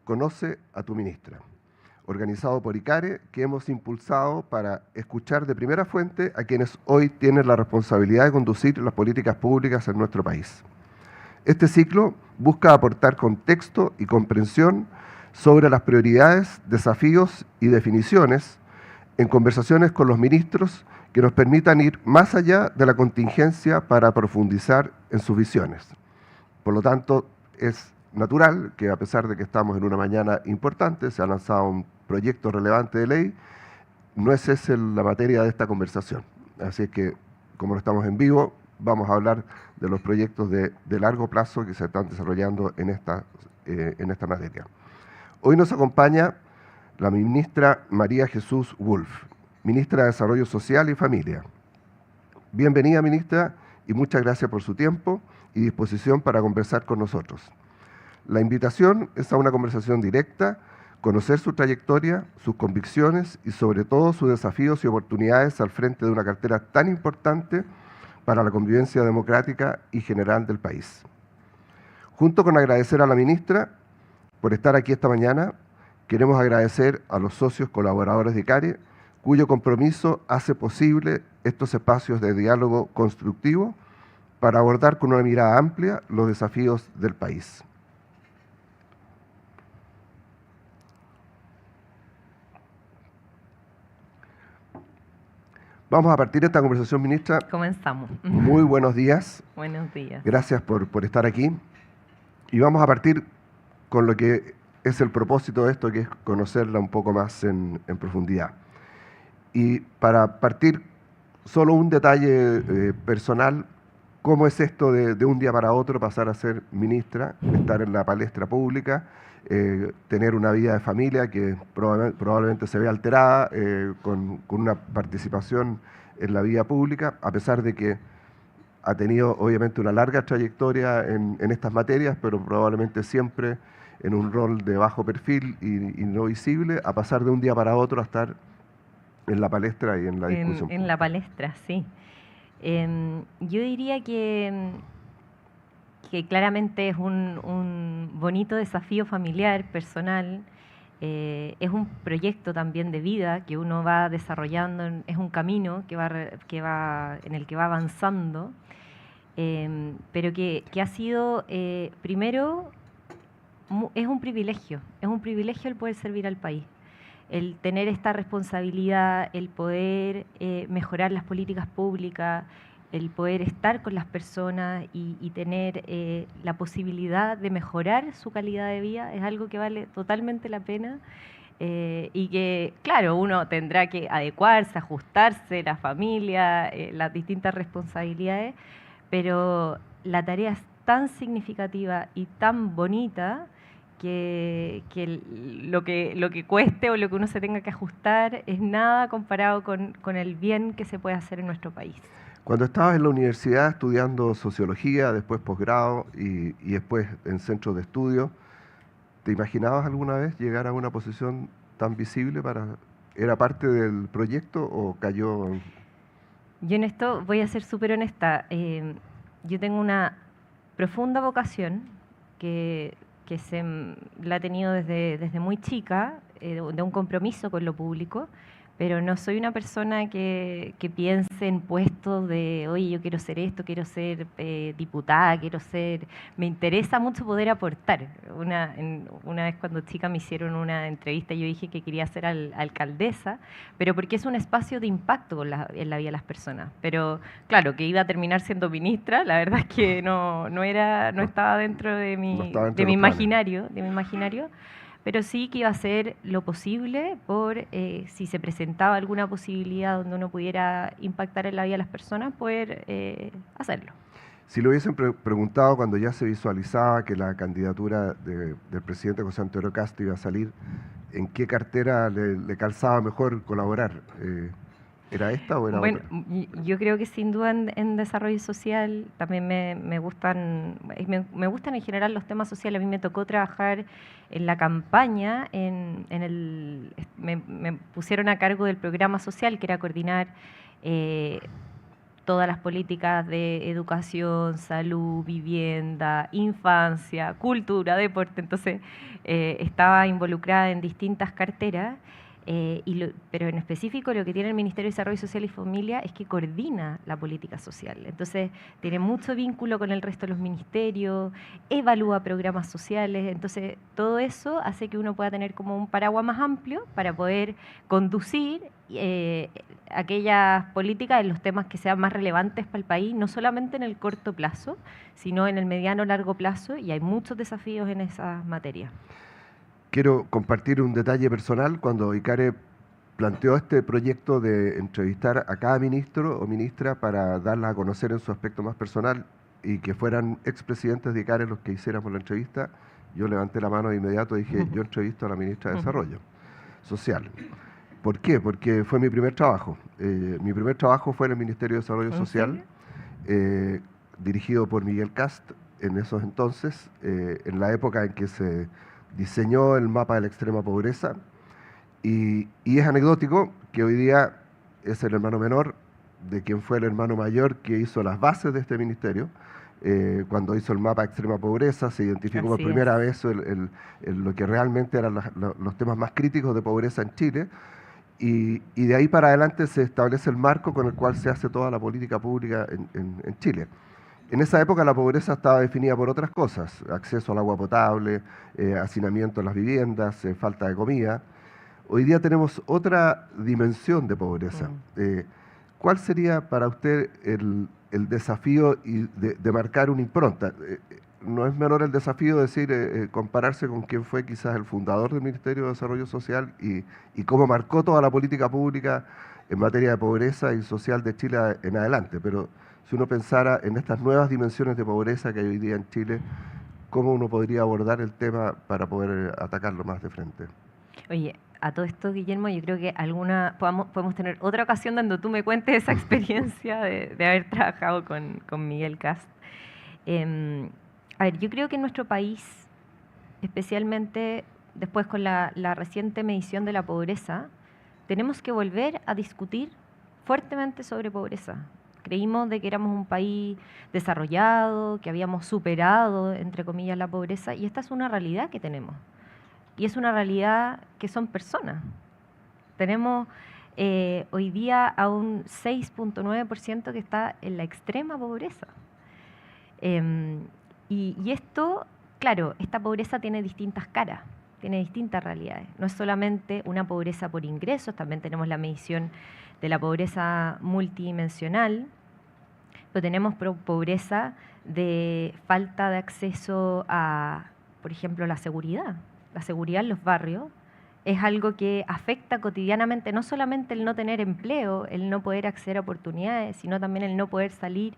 Conoce a tu ministra, organizado por ICARE, que hemos impulsado para escuchar de primera fuente a quienes hoy tienen la responsabilidad de conducir las políticas públicas en nuestro país. Este ciclo busca aportar contexto y comprensión sobre las prioridades, desafíos y definiciones en conversaciones con los ministros que nos permitan ir más allá de la contingencia para profundizar en sus visiones. Por lo tanto, es natural que a pesar de que estamos en una mañana importante, se ha lanzado un proyecto relevante de ley, no es esa la materia de esta conversación. Así es que, como no estamos en vivo, vamos a hablar de los proyectos de largo plazo que se están desarrollando en esta materia. Hoy nos acompaña la ministra María Jesús Wolf, ministra de Desarrollo Social y Familia. Bienvenida, ministra, y muchas gracias por su tiempo y disposición para conversar con nosotros. La invitación es a una conversación directa, conocer su trayectoria, sus convicciones y sobre todo sus desafíos y oportunidades al frente de una cartera tan importante para la convivencia democrática y general del país. Junto con agradecer a la ministra por estar aquí esta mañana, queremos agradecer a los socios colaboradores de ICARE, cuyo compromiso hace posible estos espacios de diálogo constructivo para abordar con una mirada amplia los desafíos del país. Vamos a partir de esta conversación, ministra. Comenzamos. Muy buenos días. Buenos días. Gracias por estar aquí. Y vamos a partir con lo que es el propósito de esto, que es conocerla un poco más en profundidad. Y para partir, solo un detalle personal. ¿Cómo es esto de un día para otro pasar a ser ministra, estar en la palestra pública, tener una vida de familia que probablemente se ve alterada con una participación en la vida pública, a pesar de que ha tenido obviamente una larga trayectoria en estas materias, pero probablemente siempre en un rol de bajo perfil y no visible, a pasar de un día para otro a estar en la palestra y en la discusión En la palestra, sí. Yo diría que claramente es un bonito desafío familiar, personal. Es un proyecto también de vida que uno va desarrollando, es un camino en el que va avanzando, pero que ha sido, primero, es un privilegio el poder servir al país. El tener esta responsabilidad, el poder mejorar las políticas públicas, el poder estar con las personas y tener la posibilidad de mejorar su calidad de vida es algo que vale totalmente la pena y que, claro, uno tendrá que adecuarse, ajustarse, la familia, las distintas responsabilidades, pero la tarea es tan significativa y tan bonita que lo que cueste o lo que uno se tenga que ajustar es nada comparado con el bien que se puede hacer en nuestro país. Cuando estabas en la universidad estudiando sociología, después posgrado y después en centros de estudio, ¿te imaginabas alguna vez llegar a una posición tan visible? ¿Era parte del proyecto o cayó? Yo en esto voy a ser súper honesta. Yo tengo una profunda vocación que la he tenido desde muy chica, de un compromiso con lo público, pero no soy una persona que piense en puestos de, oye, yo quiero ser esto, quiero ser diputada, me interesa mucho poder aportar. Una vez cuando chica me hicieron una entrevista y yo dije que quería ser alcaldesa, pero porque es un espacio de impacto en la vida de las personas. Pero claro, que iba a terminar siendo ministra, la verdad es que no estaba dentro de mi imaginario, pero sí que iba a hacer lo posible por, si se presentaba alguna posibilidad donde uno pudiera impactar en la vida de las personas, poder hacerlo. Si lo hubiesen preguntado cuando ya se visualizaba que la candidatura del presidente José Antonio Kast iba a salir, ¿en qué cartera le calzaba mejor colaborar? ¿Era esta o era otra? Yo creo que sin duda en desarrollo social también me gustan en general los temas sociales. A mí me tocó trabajar en la campaña, me pusieron a cargo del programa social, que era coordinar todas las políticas de educación, salud, vivienda, infancia, cultura, deporte. Entonces, estaba involucrada en distintas carteras. Pero en específico lo que tiene el Ministerio de Desarrollo Social y Familia es que coordina la política social. Entonces, tiene mucho vínculo con el resto de los ministerios, evalúa programas sociales. Entonces, todo eso hace que uno pueda tener como un paraguas más amplio para poder conducir aquellas políticas en los temas que sean más relevantes para el país, no solamente en el corto plazo, sino en el mediano o largo plazo, y hay muchos desafíos en esas materias. Quiero compartir un detalle personal. Cuando ICARE planteó este proyecto de entrevistar a cada ministro o ministra para darla a conocer en su aspecto más personal y que fueran expresidentes de ICARE los que hiciéramos la entrevista, yo levanté la mano de inmediato y dije, yo entrevisto a la ministra de Desarrollo Social. ¿Por qué? Porque fue mi primer trabajo. Mi primer trabajo fue en el Ministerio de Desarrollo Social, dirigido por Miguel Cast en esos entonces, en la época en que se diseñó el mapa de la extrema pobreza, y es anecdótico que hoy día es el hermano menor de quien fue el hermano mayor que hizo las bases de este ministerio. Cuando hizo el mapa de extrema pobreza se identificó por primera vez lo que realmente eran los temas más críticos de pobreza en Chile, y de ahí para adelante se establece el marco con el cual se hace toda la política pública en Chile. En esa época la pobreza estaba definida por otras cosas: acceso al agua potable, hacinamiento en las viviendas, falta de comida. Hoy día tenemos otra dimensión de pobreza. ¿Cuál sería para usted el desafío de marcar una impronta? No es menor el desafío decir, compararse con quien fue quizás el fundador del Ministerio de Desarrollo Social y cómo marcó toda la política pública en materia de pobreza y social de Chile en adelante. Pero si uno pensara en estas nuevas dimensiones de pobreza que hay hoy día en Chile, ¿cómo uno podría abordar el tema para poder atacarlo más de frente? Oye, a todo esto, Guillermo, yo creo que podemos tener otra ocasión donde tú me cuentes esa experiencia de haber trabajado con Miguel Cast. A ver, yo creo que en nuestro país, especialmente después con la reciente medición de la pobreza, tenemos que volver a discutir fuertemente sobre pobreza. Creímos de que éramos un país desarrollado, que habíamos superado, entre comillas, la pobreza, y esta es una realidad que tenemos. Y es una realidad que son personas. Tenemos hoy día a un 6.9% que está en la extrema pobreza. Y esto, claro, esta pobreza tiene distintas caras, tiene distintas realidades. No es solamente una pobreza por ingresos, también tenemos la medición de la pobreza multidimensional, pero tenemos pobreza de falta de acceso a, por ejemplo, la seguridad. La seguridad en los barrios es algo que afecta cotidianamente, no solamente el no tener empleo, el no poder acceder a oportunidades, sino también el no poder salir,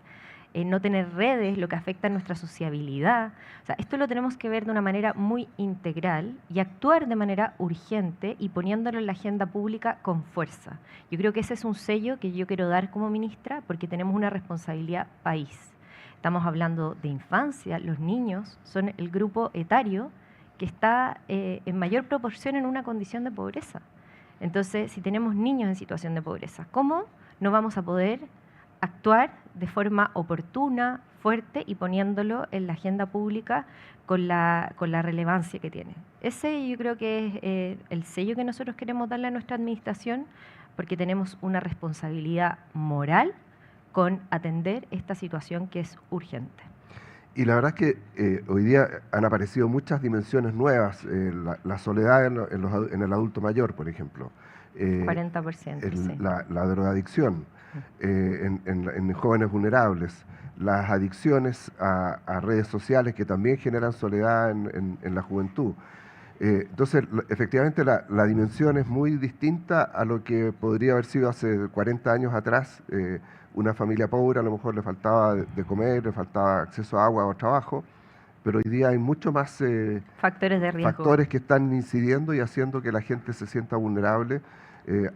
no tener redes, lo que afecta a nuestra sociabilidad. O sea, esto lo tenemos que ver de una manera muy integral y actuar de manera urgente y poniéndolo en la agenda pública con fuerza. Yo creo que ese es un sello que yo quiero dar como ministra porque tenemos una responsabilidad país. Estamos hablando de infancia, los niños son el grupo etario que está en mayor proporción en una condición de pobreza. Entonces, si tenemos niños en situación de pobreza, ¿cómo no vamos a poder actuar de forma oportuna, fuerte y poniéndolo en la agenda pública con la relevancia que tiene? Ese yo creo que es el sello que nosotros queremos darle a nuestra administración, porque tenemos una responsabilidad moral con atender esta situación que es urgente. Y la verdad es que hoy día han aparecido muchas dimensiones nuevas, la soledad en el adulto mayor, por ejemplo. 40%, sí. La drogadicción en jóvenes vulnerables, las adicciones a redes sociales que también generan soledad en la juventud. Entonces, efectivamente, la dimensión es muy distinta a lo que podría haber sido hace 40 años atrás. Una familia pobre a lo mejor le faltaba de comer, le faltaba acceso a agua o trabajo, pero hoy día hay mucho más factores de riesgo, factores que están incidiendo y haciendo que la gente se sienta vulnerable,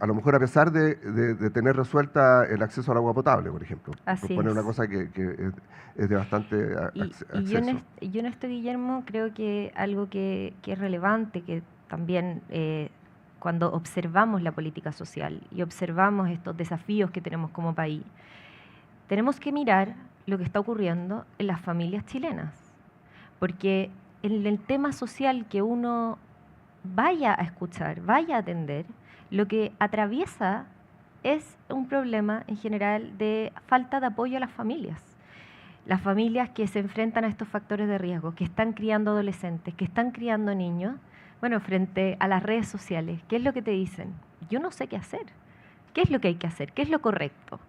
a lo mejor a pesar de tener resuelta el acceso al agua potable, por ejemplo. Así por poner es. una cosa que es de bastante acceso. Y yo en esto, Guillermo, creo que algo que es relevante, que también cuando observamos la política social y observamos estos desafíos que tenemos como país, tenemos que mirar lo que está ocurriendo en las familias chilenas, porque en el tema social que uno vaya a escuchar, vaya a atender, lo que atraviesa es un problema en general de falta de apoyo a las familias. Las familias que se enfrentan a estos factores de riesgo, que están criando adolescentes, que están criando niños, bueno, frente a las redes sociales, ¿qué es lo que te dicen? Yo no sé qué hacer. ¿Qué es lo que hay que hacer? ¿Qué es lo correcto?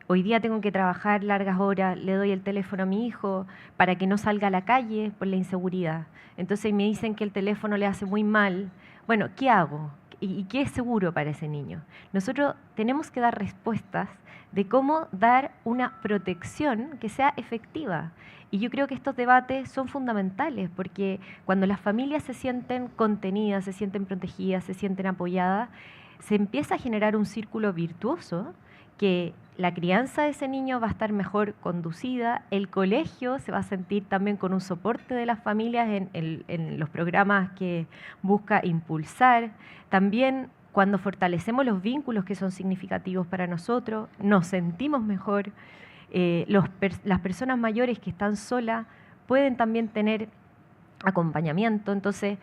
Hoy día tengo que trabajar largas horas, le doy el teléfono a mi hijo para que no salga a la calle por la inseguridad. Entonces me dicen que el teléfono le hace muy mal. Bueno, ¿qué hago? ¿Y qué es seguro para ese niño? Nosotros tenemos que dar respuestas de cómo dar una protección que sea efectiva. Y yo creo que estos debates son fundamentales porque cuando las familias se sienten contenidas, se sienten protegidas, se sienten apoyadas, se empieza a generar un círculo virtuoso que la crianza de ese niño va a estar mejor conducida, el colegio se va a sentir también con un soporte de las familias en los programas que busca impulsar. También cuando fortalecemos los vínculos que son significativos para nosotros, nos sentimos mejor. Las personas mayores que están solas pueden también tener acompañamiento. Entonces,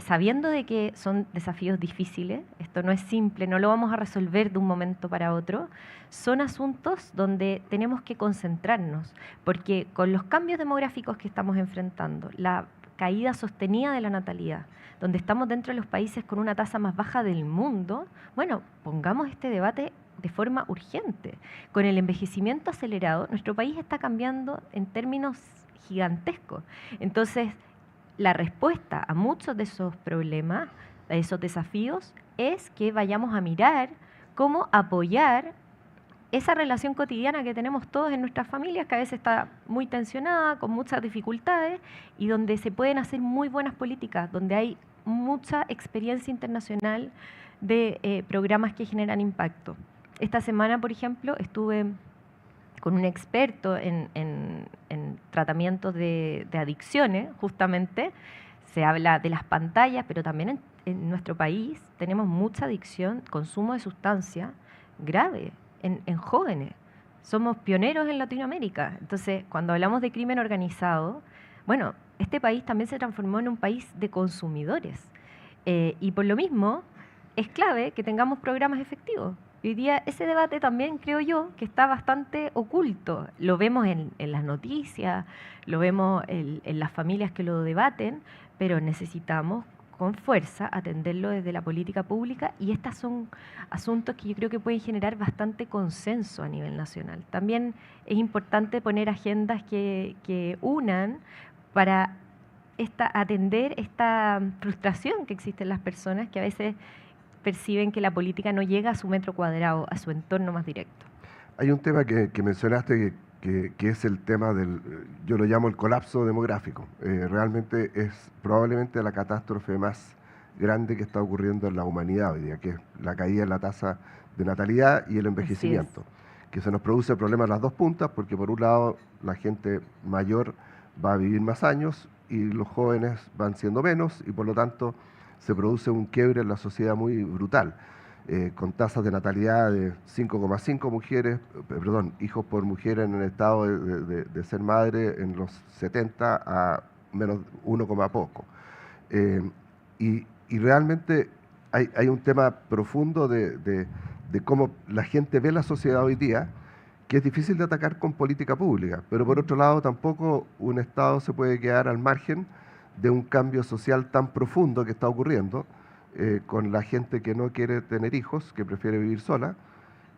sabiendo de que son desafíos difíciles, esto no es simple, no lo vamos a resolver de un momento para otro, son asuntos donde tenemos que concentrarnos, porque con los cambios demográficos que estamos enfrentando, la caída sostenida de la natalidad, donde estamos dentro de los países con una tasa más baja del mundo, bueno, pongamos este debate de forma urgente. Con el envejecimiento acelerado, nuestro país está cambiando en términos gigantescos. Entonces, la respuesta a muchos de esos problemas, a esos desafíos, es que vayamos a mirar cómo apoyar esa relación cotidiana que tenemos todos en nuestras familias, que a veces está muy tensionada, con muchas dificultades, y donde se pueden hacer muy buenas políticas, donde hay mucha experiencia internacional de programas que generan impacto. Esta semana, por ejemplo, estuve con un experto en tratamientos de adicciones, justamente. Se habla de las pantallas, pero también en nuestro país tenemos mucha adicción, consumo de sustancias grave en jóvenes. Somos pioneros en Latinoamérica. Entonces, cuando hablamos de crimen organizado, bueno, este país también se transformó en un país de consumidores. Y por lo mismo, es clave que tengamos programas efectivos. Hoy día ese debate también creo yo que está bastante oculto. Lo vemos en las noticias, lo vemos en las familias que lo debaten, pero necesitamos con fuerza atenderlo desde la política pública y estos son asuntos que yo creo que pueden generar bastante consenso a nivel nacional. También es importante poner agendas que unan para atender esta frustración que existe en las personas que a veces perciben que la política no llega a su metro cuadrado, a su entorno más directo. Hay un tema que mencionaste que es el tema yo lo llamo el colapso demográfico. Realmente es probablemente la catástrofe más grande que está ocurriendo en la humanidad hoy día, que es la caída en la tasa de natalidad y el envejecimiento, que se nos produce problemas a las dos puntas, porque por un lado la gente mayor va a vivir más años y los jóvenes van siendo menos y por lo tanto se produce un quiebre en la sociedad muy brutal, con tasas de natalidad de 5,5 hijos por mujer en el estado de ser madre en los 70 a menos 1, poco. Y realmente hay un tema profundo de cómo la gente ve la sociedad hoy día, que es difícil de atacar con política pública, pero por otro lado tampoco un Estado se puede quedar al margen de un cambio social tan profundo que está ocurriendo con la gente que no quiere tener hijos, que prefiere vivir sola.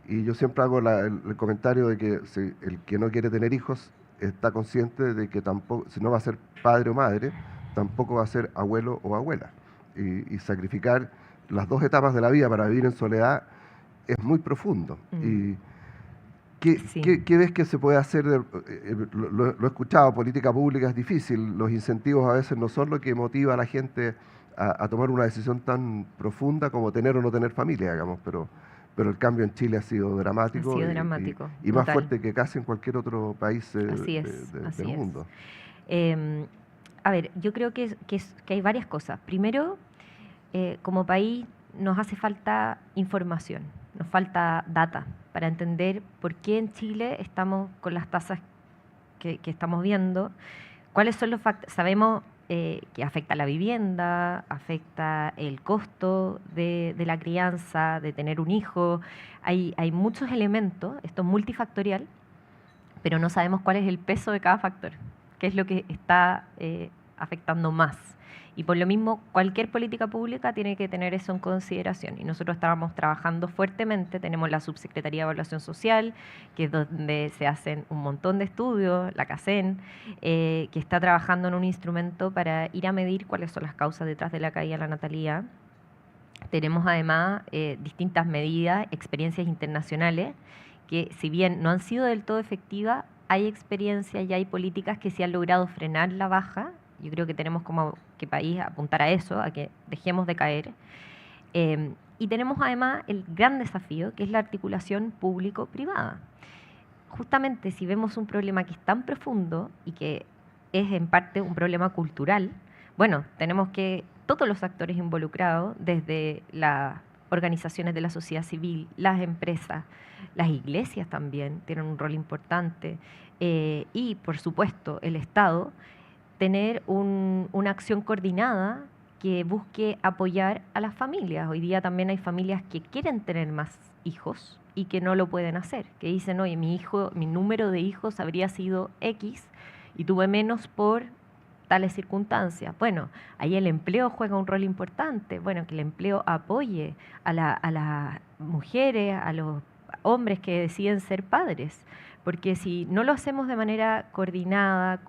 Y yo siempre hago el comentario de que si el que no quiere tener hijos está consciente de que tampoco, si no va a ser padre o madre, tampoco va a ser abuelo o abuela. Y sacrificar las dos etapas de la vida para vivir en soledad es muy profundo. Y ¿qué ves que se puede hacer? Lo he escuchado, política pública es difícil, los incentivos a veces no son lo que motiva a la gente a tomar una decisión tan profunda como tener o no tener familia, digamos, pero el cambio en Chile ha sido dramático, y más fuerte que casi en cualquier otro país del mundo. A ver, yo creo que hay varias cosas. Primero, como país nos hace falta información, nos falta data. para entender por qué en Chile estamos con las tasas que estamos viendo, cuáles son los factores. Sabemos que afecta la vivienda, afecta el costo de la crianza, de tener un hijo. Hay muchos elementos, esto es multifactorial, pero no sabemos cuál es el peso de cada factor, qué es lo que está afectando más. Y por lo mismo, cualquier política pública tiene que tener eso en consideración. Y nosotros estábamos trabajando fuertemente, tenemos la Subsecretaría de Evaluación Social, que es donde se hacen un montón de estudios, la CACEN, que está trabajando en un instrumento para ir a medir cuáles son las causas detrás de la caída de la natalidad. Tenemos además distintas medidas, experiencias internacionales, que si bien no han sido del todo efectivas, hay experiencias y hay políticas que sí han logrado frenar la baja. Yo creo que tenemos como que país apuntar a eso, a que dejemos de caer. Y tenemos además el gran desafío, que es la articulación público-privada. Justamente si vemos un problema que es tan profundo y que es en parte un problema cultural, bueno, tenemos que todos los actores involucrados, desde las organizaciones de la sociedad civil, las empresas, las iglesias también tienen un rol importante, y por supuesto el Estado, tener una acción coordinada que busque apoyar a las familias. Hoy día también hay familias que quieren tener más hijos y que no lo pueden hacer, que dicen, oye, mi número de hijos habría sido X y tuve menos por tales circunstancias. Bueno, ahí el empleo juega un rol importante. Bueno, que el empleo apoye a las mujeres, a los hombres que deciden ser padres. Porque si no lo hacemos de manera coordinada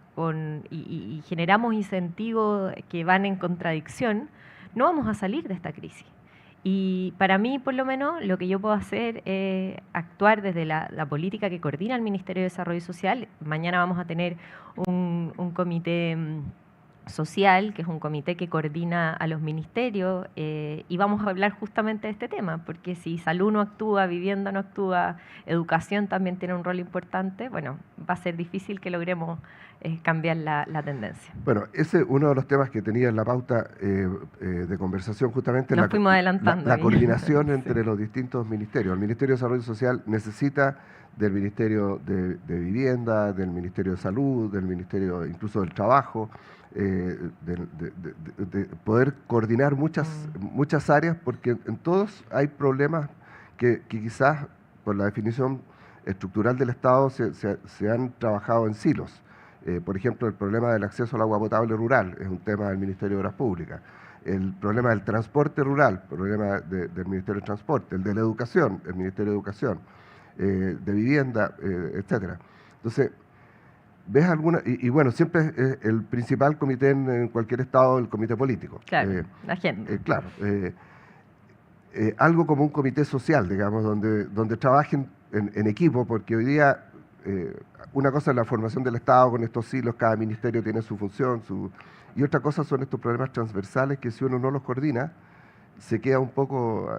y generamos incentivos que van en contradicción, no vamos a salir de esta crisis. Y para mí, por lo menos, lo que yo puedo hacer es actuar desde la política que coordina el Ministerio de Desarrollo Social. Mañana vamos a tener un comité social, que es un comité que coordina a los ministerios, y vamos a hablar justamente de este tema, porque si salud no actúa, vivienda no actúa, educación también tiene un rol importante, bueno, va a ser difícil que logremos cambiar la tendencia. Bueno, ese es uno de los temas que tenía en la pauta de conversación, justamente Nos fuimos adelantando la ahí. coordinación Sí. entre los distintos ministerios. El Ministerio de Desarrollo Social necesita del Ministerio de Vivienda, del Ministerio de Salud, del Ministerio incluso del Trabajo, de poder coordinar muchas áreas, porque en todos hay problemas que quizás por la definición estructural del Estado se han trabajado en silos. Por ejemplo, el problema del acceso al agua potable rural es un tema del Ministerio de Obras Públicas. El problema del transporte rural, problema del Ministerio de Transporte. El de la educación, el Ministerio de Educación. De vivienda, etcétera. Entonces, ¿ves alguna? Y bueno, siempre es el principal comité en cualquier estado, el comité político. Claro, la agenda. Claro. Algo como un comité social, digamos, donde trabajen en equipo, porque hoy día una cosa es la formación del Estado con estos silos, cada ministerio tiene su función, y otra cosa son estos problemas transversales que si uno no los coordina, se queda un poco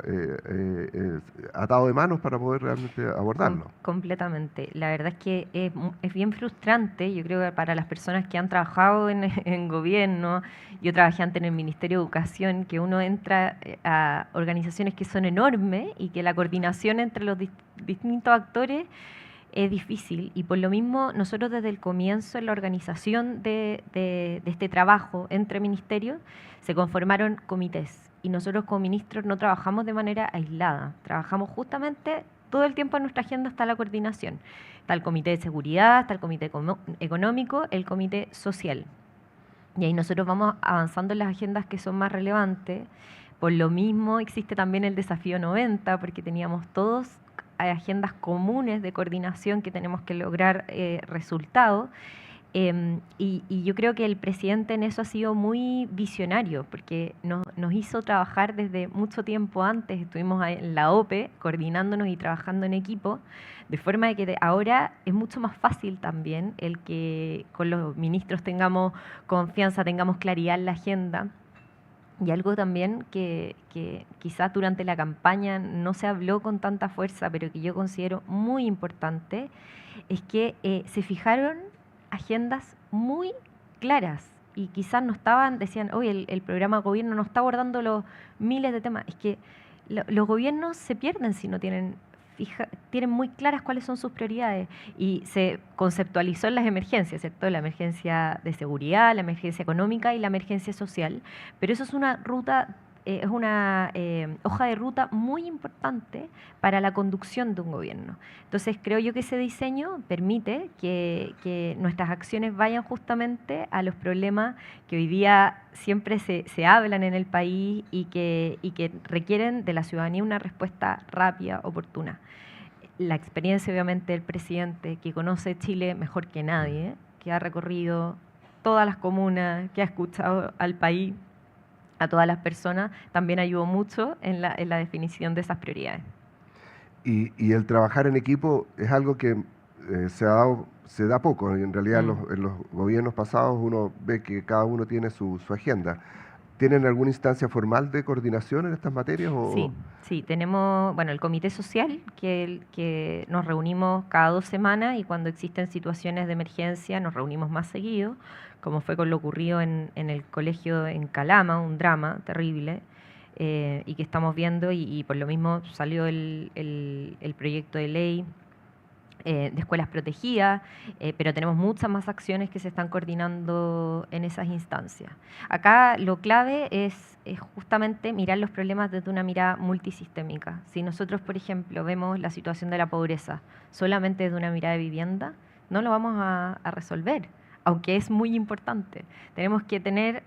atado de manos para poder realmente abordarlo. Completamente. La verdad es que es bien frustrante, yo creo que para las personas que han trabajado en gobierno, yo trabajé antes en el Ministerio de Educación, que uno entra a organizaciones que son enormes y que la coordinación entre los distintos actores es difícil, y por lo mismo nosotros desde el comienzo en la organización de este trabajo entre ministerios se conformaron comités, y nosotros como ministros no trabajamos de manera aislada, trabajamos justamente todo el tiempo en nuestra agenda está la coordinación. Está el comité de seguridad, está el comité económico, el comité social. Y ahí nosotros vamos avanzando en las agendas que son más relevantes. Por lo mismo existe también el desafío 90, porque teníamos todos agendas comunes de coordinación que tenemos que lograr resultados. Y yo creo que el presidente en eso ha sido muy visionario, porque nos hizo trabajar desde mucho tiempo antes. Estuvimos en la OPE coordinándonos y trabajando en equipo, de forma de que ahora es mucho más fácil también el que con los ministros tengamos confianza, tengamos claridad en la agenda. Y algo también que quizás durante la campaña no se habló con tanta fuerza, pero que yo considero muy importante, es que se fijaron agendas muy claras y quizás no estaban, decían, oye, el programa de gobierno no está abordando los miles de temas. Es que los gobiernos se pierden si no tienen tienen muy claras cuáles son sus prioridades y se conceptualizó en las emergencias, ¿cierto? La emergencia de seguridad, la emergencia económica y la emergencia social, pero eso es una ruta, es una hoja de ruta muy importante para la conducción de un gobierno. Entonces creo yo que ese diseño permite que nuestras acciones vayan justamente a los problemas que hoy día siempre se hablan en el país y que requieren de la ciudadanía una respuesta rápida, oportuna. La experiencia obviamente del presidente, que conoce Chile mejor que nadie, que ha recorrido todas las comunas, que ha escuchado al país, a todas las personas, también ayudó mucho en la definición de esas prioridades. Y el trabajar en equipo es algo que se da poco. En realidad en los gobiernos pasados uno ve que cada uno tiene su agenda. ¿Tienen alguna instancia formal de coordinación en estas materias? Sí, tenemos, bueno, el comité social, que nos reunimos cada 2 semanas y cuando existen situaciones de emergencia nos reunimos más seguido, como fue con lo ocurrido en el colegio en Calama, un drama terrible, y que estamos viendo y por lo mismo salió el proyecto de ley de escuelas protegidas, pero tenemos muchas más acciones que se están coordinando en esas instancias. Acá lo clave es justamente mirar los problemas desde una mirada multisistémica. Si nosotros, por ejemplo, vemos la situación de la pobreza solamente desde una mirada de vivienda, no lo vamos a resolver, aunque es muy importante. Tenemos que tener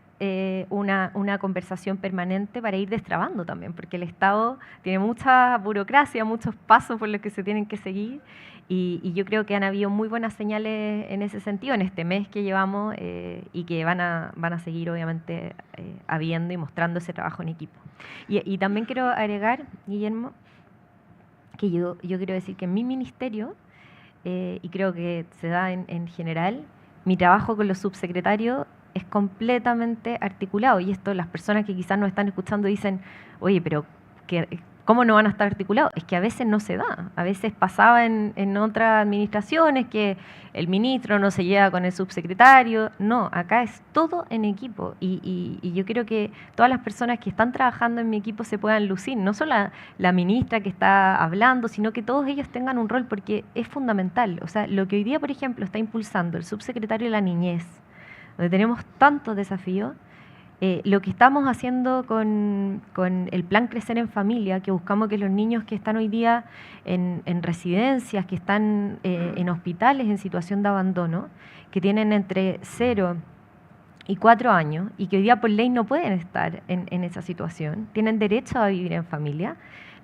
una conversación permanente para ir destrabando también, porque el Estado tiene mucha burocracia, muchos pasos por los que se tienen que seguir, y yo creo que han habido muy buenas señales en ese sentido en este mes que llevamos y que van a seguir obviamente habiendo y mostrando ese trabajo en equipo. Y también quiero agregar, Guillermo, que yo quiero decir que en mi ministerio, y creo que se da en general, mi trabajo con los subsecretarios es completamente articulado. Y esto las personas que quizás nos están escuchando dicen, oye, pero ¿cómo no van a estar articulados? Es que a veces no se da. A veces pasaba en otras administraciones que el ministro no se lleva con el subsecretario. No, acá es todo en equipo. Y yo quiero que todas las personas que están trabajando en mi equipo se puedan lucir. No solo la ministra que está hablando, sino que todos ellos tengan un rol porque es fundamental. O sea, lo que hoy día, por ejemplo, está impulsando el subsecretario de la Niñez, donde tenemos tantos desafíos, lo que estamos haciendo con el plan Crecer en Familia, que buscamos que los niños que están hoy día en residencias, que están en hospitales en situación de abandono, que tienen entre 0 y 4 años y que hoy día por ley no pueden estar en esa situación, tienen derecho a vivir en familia.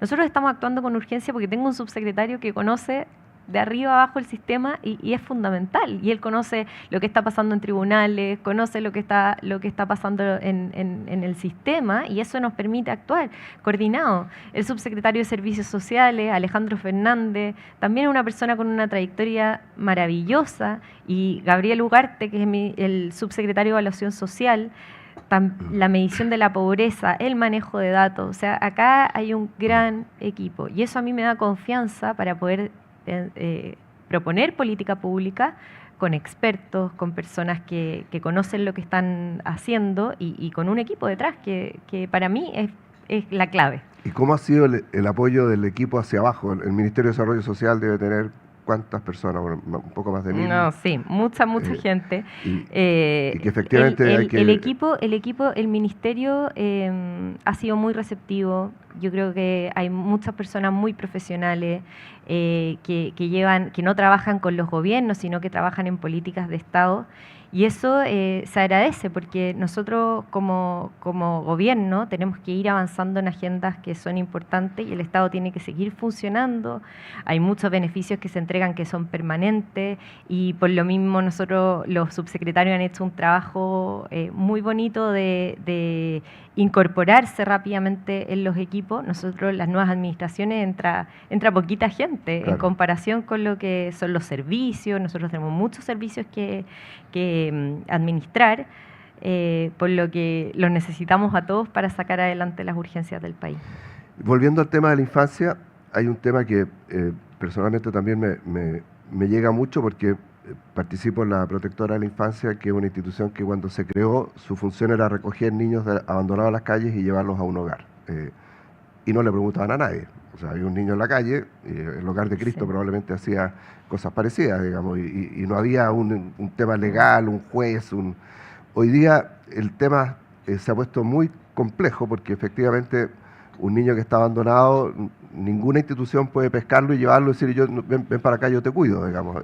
Nosotros estamos actuando con urgencia porque tengo un subsecretario que conoce de arriba abajo el sistema y es fundamental. Y él conoce lo que está pasando en tribunales, conoce lo que está pasando en el sistema y eso nos permite actuar coordinado. El subsecretario de Servicios Sociales, Alejandro Fernández, también es una persona con una trayectoria maravillosa, y Gabriel Ugarte, que es el subsecretario de Evaluación Social, la medición de la pobreza, el manejo de datos. O sea, acá hay un gran equipo y eso a mí me da confianza para poder proponer política pública con expertos, con personas que conocen lo que están haciendo y con un equipo detrás que para mí es la clave. ¿Y cómo ha sido el apoyo del equipo hacia abajo? El Ministerio de Desarrollo Social debe tener ¿cuántas personas? Bueno, un poco más de 1000. No, sí, mucha gente. Y que efectivamente el ministerio ha sido muy receptivo. Yo creo que hay muchas personas muy profesionales que no trabajan con los gobiernos, sino que trabajan en políticas de Estado. Y eso se agradece porque nosotros como gobierno tenemos que ir avanzando en agendas que son importantes y el Estado tiene que seguir funcionando. Hay muchos beneficios que se entregan que son permanentes y por lo mismo nosotros los subsecretarios han hecho un trabajo muy bonito de incorporarse rápidamente en los equipos. Nosotros, las nuevas administraciones, entra poquita gente, claro, en comparación con lo que son los servicios. Nosotros tenemos muchos servicios que administrar, por lo que los necesitamos a todos para sacar adelante las urgencias del país. Volviendo al tema de la infancia, hay un tema que personalmente también me llega mucho porque participo en la Protectora de la Infancia, que es una institución que cuando se creó su función era recoger niños abandonados a las calles y llevarlos a un hogar. Y no le preguntaban a nadie. O sea, había un niño en la calle, el Hogar de Cristo Sí. probablemente hacía cosas parecidas, digamos, y no había un tema legal, un juez. Hoy día el tema se ha puesto muy complejo porque efectivamente un niño que está abandonado, ninguna institución puede pescarlo y llevarlo y decir, ven para acá, yo te cuido, digamos.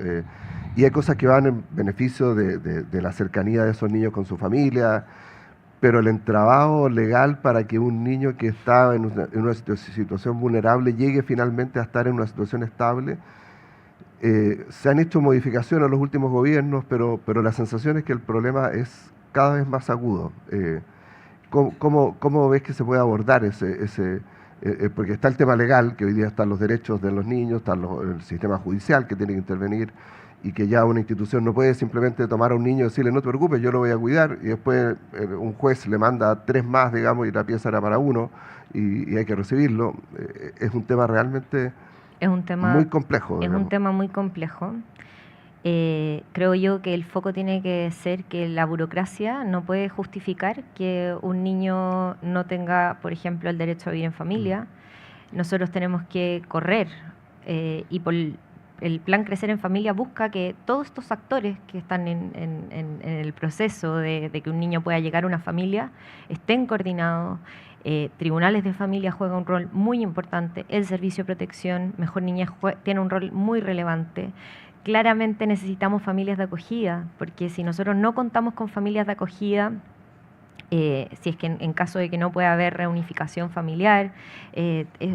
Y hay cosas que van en beneficio de la cercanía de esos niños con su familia, pero el entrabado legal para que un niño que está en una situación vulnerable llegue finalmente a estar en una situación estable, se han hecho modificaciones en los últimos gobiernos, pero la sensación es que el problema es cada vez más agudo. ¿Cómo ves que se puede abordar porque está el tema legal, que hoy día están los derechos de los niños, está el sistema judicial que tiene que intervenir y que ya una institución no puede simplemente tomar a un niño y decirle no te preocupes, yo lo voy a cuidar, y después un juez le manda 3 más, digamos, y la pieza era para uno y hay que recibirlo? Es un tema realmente Es un tema, muy complejo, es un digamos. tema muy complejo. Creo yo que el foco tiene que ser que la burocracia no puede justificar que un niño no tenga, por ejemplo, el derecho a vivir en familia. Nosotros tenemos que correr y por el plan Crecer en Familia busca que todos estos actores que están en el proceso de que un niño pueda llegar a una familia estén coordinados. Tribunales de familia juegan un rol muy importante, el servicio de protección, Mejor Niñez tiene un rol muy relevante. Claramente necesitamos familias de acogida, porque si nosotros no contamos con familias de acogida, si es que en caso de que no pueda haber reunificación familiar,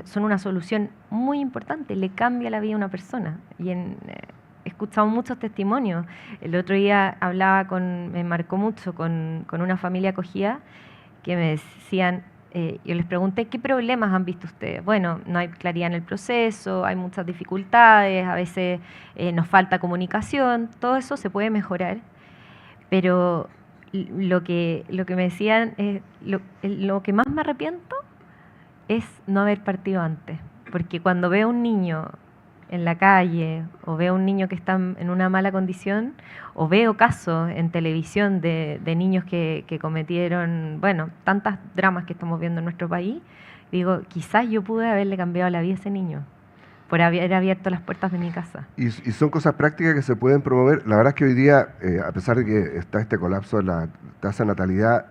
son una solución muy importante, le cambia la vida a una persona. He escuchado muchos testimonios. El otro día me marcó mucho con una familia acogida que me decían, yo les pregunté, ¿qué problemas han visto ustedes? Bueno, no hay claridad en el proceso, hay muchas dificultades, a veces nos falta comunicación, todo eso se puede mejorar, pero lo que me decían, lo que más me arrepiento es no haber partido antes, porque cuando veo un niño en la calle o veo un niño que está en una mala condición o veo casos en televisión de niños que cometieron, bueno, tantas dramas que estamos viendo en nuestro país, digo, quizás yo pude haberle cambiado la vida a ese niño por haber abierto las puertas de mi casa. Y son cosas prácticas que se pueden promover. La verdad es que hoy día, a pesar de que está este colapso en la tasa de natalidad,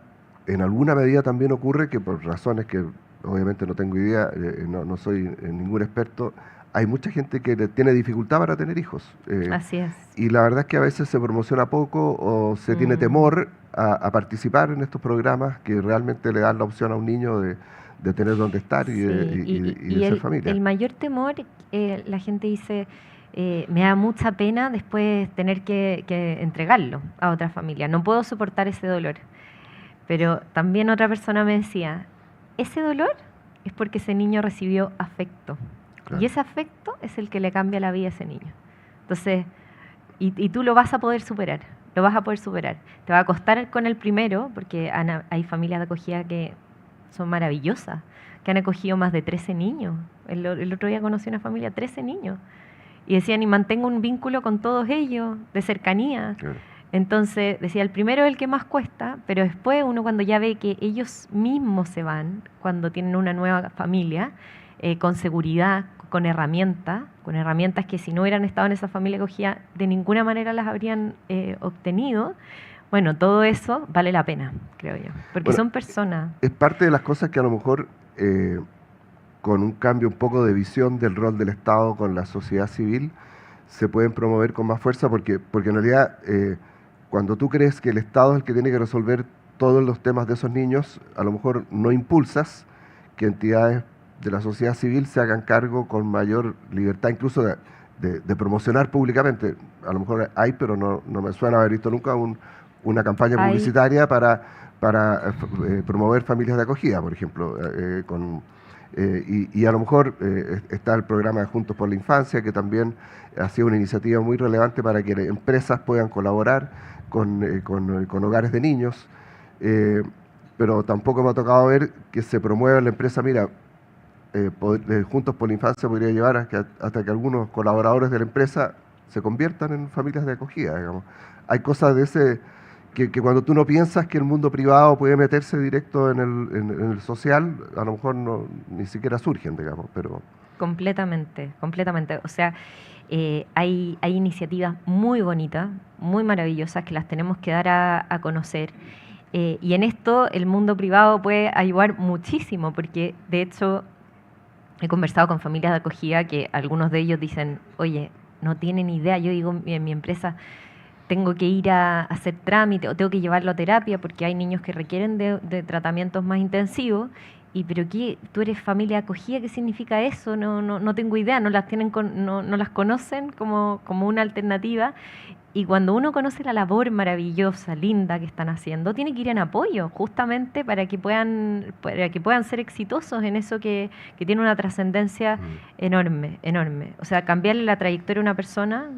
en alguna medida también ocurre que por razones que obviamente no tengo idea, no soy ningún experto, hay mucha gente que tiene dificultad para tener hijos. Así es. Y la verdad es que a veces se promociona poco o se tiene temor a participar en estos programas que realmente le dan la opción a un niño de tener dónde estar y de ser familia. El mayor temor, la gente dice, me da mucha pena después tener que entregarlo a otra familia. No puedo soportar ese dolor. Pero también otra persona me decía, ese dolor es porque ese niño recibió afecto. Claro. Y ese afecto es el que le cambia la vida a ese niño. Entonces, y tú lo vas a poder superar. Lo vas a poder superar. Te va a costar con el primero, porque hay familias de acogida que son maravillosas, que han acogido más de 13 niños. El otro día conocí una familia, 13 niños. Y decían, y mantengo un vínculo con todos ellos, de cercanía. Claro. Entonces, decía, el primero es el que más cuesta, pero después uno cuando ya ve que ellos mismos se van, cuando tienen una nueva familia, con seguridad, con herramientas que si no hubieran estado en esa familia acogida, de ninguna manera las habrían obtenido. Bueno, todo eso vale la pena, creo yo, porque Bueno, son personas. Es parte de las cosas que a lo mejor con un cambio un poco de visión del rol del Estado con la sociedad civil se pueden promover con más fuerza porque en realidad cuando tú crees que el Estado es el que tiene que resolver todos los temas de esos niños, a lo mejor no impulsas que entidades de la sociedad civil se hagan cargo con mayor libertad, incluso de promocionar públicamente. A lo mejor hay, pero no me suena haber visto nunca una campaña publicitaria para promover familias de acogida, por ejemplo. Y a lo mejor está el programa de Juntos por la Infancia, que también ha sido una iniciativa muy relevante para que empresas puedan colaborar con hogares de niños. Pero tampoco me ha tocado ver que se promueva en la empresa, mira, Juntos por la Infancia podría llevar hasta que algunos colaboradores de la empresa se conviertan en familias de acogida, digamos. Hay cosas de ese que cuando tú no piensas que el mundo privado puede meterse directo en el social, a lo mejor ni siquiera surgen, digamos, pero Completamente, completamente. O sea, hay iniciativas muy bonitas, muy maravillosas que las tenemos que dar a conocer. Y en esto el mundo privado puede ayudar muchísimo, porque de hecho he conversado con familias de acogida que algunos de ellos dicen, oye, no tienen idea, yo digo en mi empresa, tengo que ir a hacer trámite o tengo que llevarlo a terapia porque hay niños que requieren de tratamientos más intensivos. Y pero qué, tú eres familia acogida, ¿qué significa eso? No tengo idea, no las tienen no las conocen como una alternativa. Y cuando uno conoce la labor maravillosa, linda que están haciendo, tiene que ir en apoyo, justamente para que puedan ser exitosos en eso que tiene una trascendencia enorme, enorme. O sea, cambiarle la trayectoria a una persona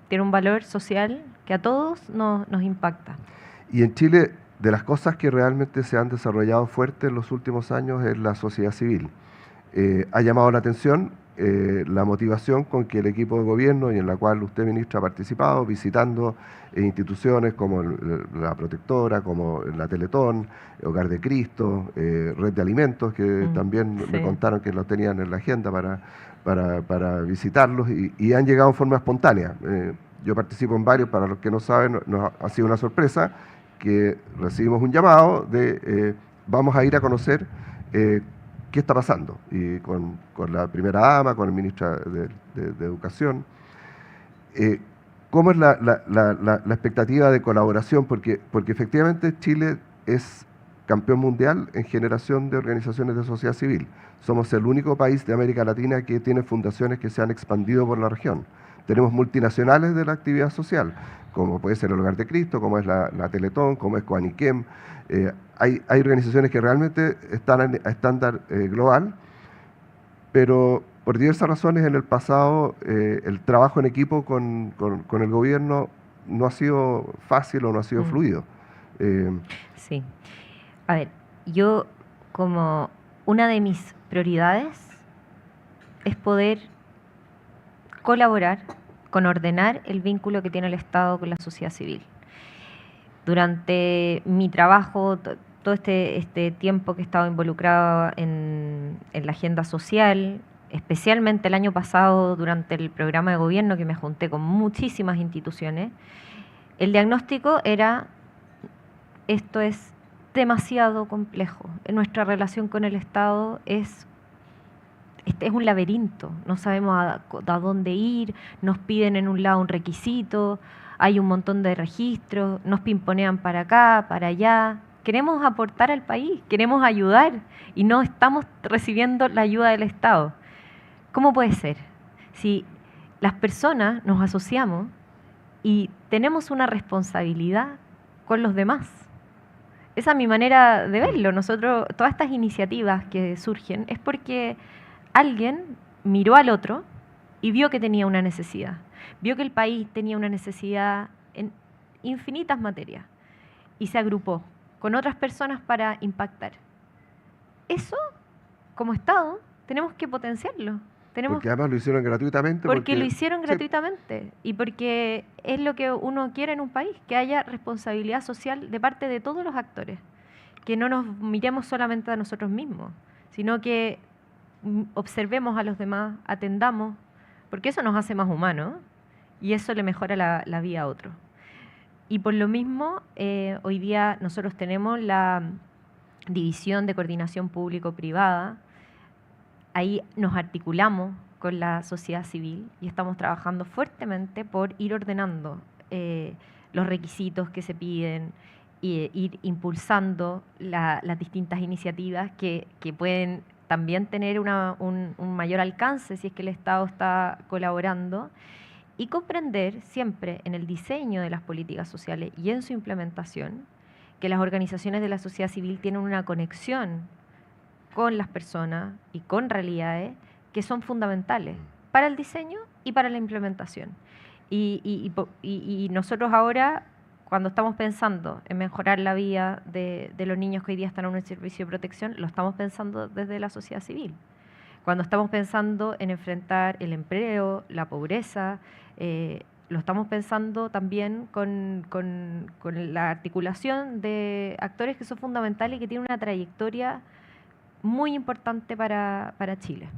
tiene un valor social que a todos nos impacta. Y en Chile, de las cosas que realmente se han desarrollado fuerte en los últimos años es la sociedad civil. Ha llamado la atención la motivación con que el equipo de gobierno, y en la cual usted, ministra, ha participado, visitando instituciones como la Protectora, como la Teletón, Hogar de Cristo, Red de Alimentos, que también sí. me contaron que lo tenían en la agenda para visitarlos, y han llegado en forma espontánea. Yo participo en varios, para los que no saben, nos ha sido una sorpresa que recibimos un llamado de vamos a ir a conocer qué está pasando, y con la primera dama, con el ministro de Educación. ¿Cómo es la expectativa de colaboración? Porque efectivamente Chile es campeón mundial en generación de organizaciones de sociedad civil. Somos el único país de América Latina que tiene fundaciones que se han expandido por la región. Tenemos multinacionales de la actividad social, como puede ser el Hogar de Cristo, como es la Teletón, como es Coaniquem. Hay organizaciones que realmente están a estándar global, pero por diversas razones en el pasado el trabajo en equipo con el gobierno no ha sido fácil o no ha sido fluido. Sí. A ver, yo como una de mis prioridades es poder colaborar con ordenar el vínculo que tiene el Estado con la sociedad civil. Durante mi trabajo, todo este tiempo que he estado involucrado en la agenda social, especialmente el año pasado durante el programa de gobierno que me junté con muchísimas instituciones, el diagnóstico era, esto es demasiado complejo. Nuestra relación con el Estado es un laberinto, no sabemos a dónde ir, nos piden en un lado un requisito, hay un montón de registros, nos pimponean para acá, para allá. Queremos aportar al país, queremos ayudar y no estamos recibiendo la ayuda del Estado. ¿Cómo puede ser? Si las personas nos asociamos y tenemos una responsabilidad con los demás. Esa es mi manera de verlo. Nosotros, todas estas iniciativas que surgen es porque alguien miró al otro y vio que tenía una necesidad. Vio que el país tenía una necesidad en infinitas materias y se agrupó con otras personas para impactar. Eso, como Estado, tenemos que potenciarlo. Porque además lo hicieron gratuitamente. Porque lo hicieron gratuitamente y porque es lo que uno quiere en un país, que haya responsabilidad social de parte de todos los actores, que no nos miremos solamente a nosotros mismos, sino que observemos a los demás, atendamos, porque eso nos hace más humanos y eso le mejora la vida a otros. Y por lo mismo, hoy día nosotros tenemos la División de Coordinación Público-Privada. Ahí nos articulamos con la sociedad civil y estamos trabajando fuertemente por ir ordenando los requisitos que se piden, ir impulsando las distintas iniciativas que pueden también tener un mayor alcance si es que el Estado está colaborando, y comprender siempre en el diseño de las políticas sociales y en su implementación que las organizaciones de la sociedad civil tienen una conexión con las personas y con realidades que son fundamentales para el diseño y para la implementación. Y nosotros ahora, cuando estamos pensando en mejorar la vida de los niños que hoy día están en un servicio de protección, lo estamos pensando desde la sociedad civil. Cuando estamos pensando en enfrentar el empleo, la pobreza, lo estamos pensando también con la articulación de actores que son fundamentales y que tienen una trayectoria muy importante para Chile.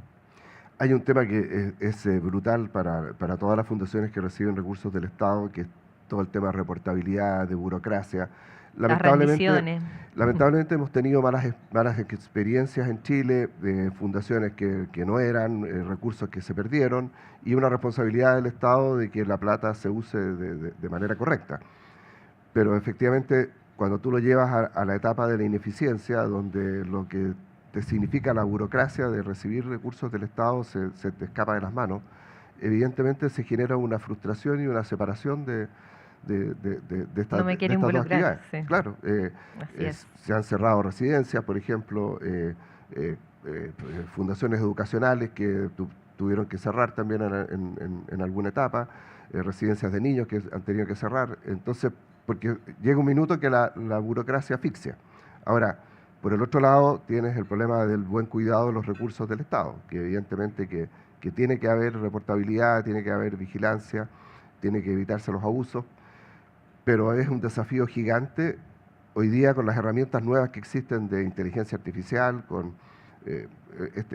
Hay un tema que es brutal para todas las fundaciones que reciben recursos del Estado, que es todo el tema de reportabilidad, de burocracia. Las Lamentablemente, rendiciones. lamentablemente hemos tenido malas experiencias en Chile, de fundaciones que no eran, recursos que se perdieron, y una responsabilidad del Estado de que la plata se use de manera correcta. Pero efectivamente, cuando tú lo llevas a la etapa de la ineficiencia, donde lo que te significa la burocracia de recibir recursos del Estado se te escapa de las manos, evidentemente se genera una frustración y una separación No me de quiero estas dos involucrar, actividades. sí, Claro, así es. se han cerrado residencias, por ejemplo, fundaciones educacionales que tuvieron que cerrar también en alguna etapa, residencias de niños que han tenido que cerrar. Entonces, porque llega un minuto que la burocracia asfixia. Ahora, por el otro lado, tienes el problema del buen cuidado de los recursos del Estado, que evidentemente que tiene que haber reportabilidad, tiene que haber vigilancia, tiene que evitarse los abusos, pero es un desafío gigante hoy día con las herramientas nuevas que existen de inteligencia artificial, con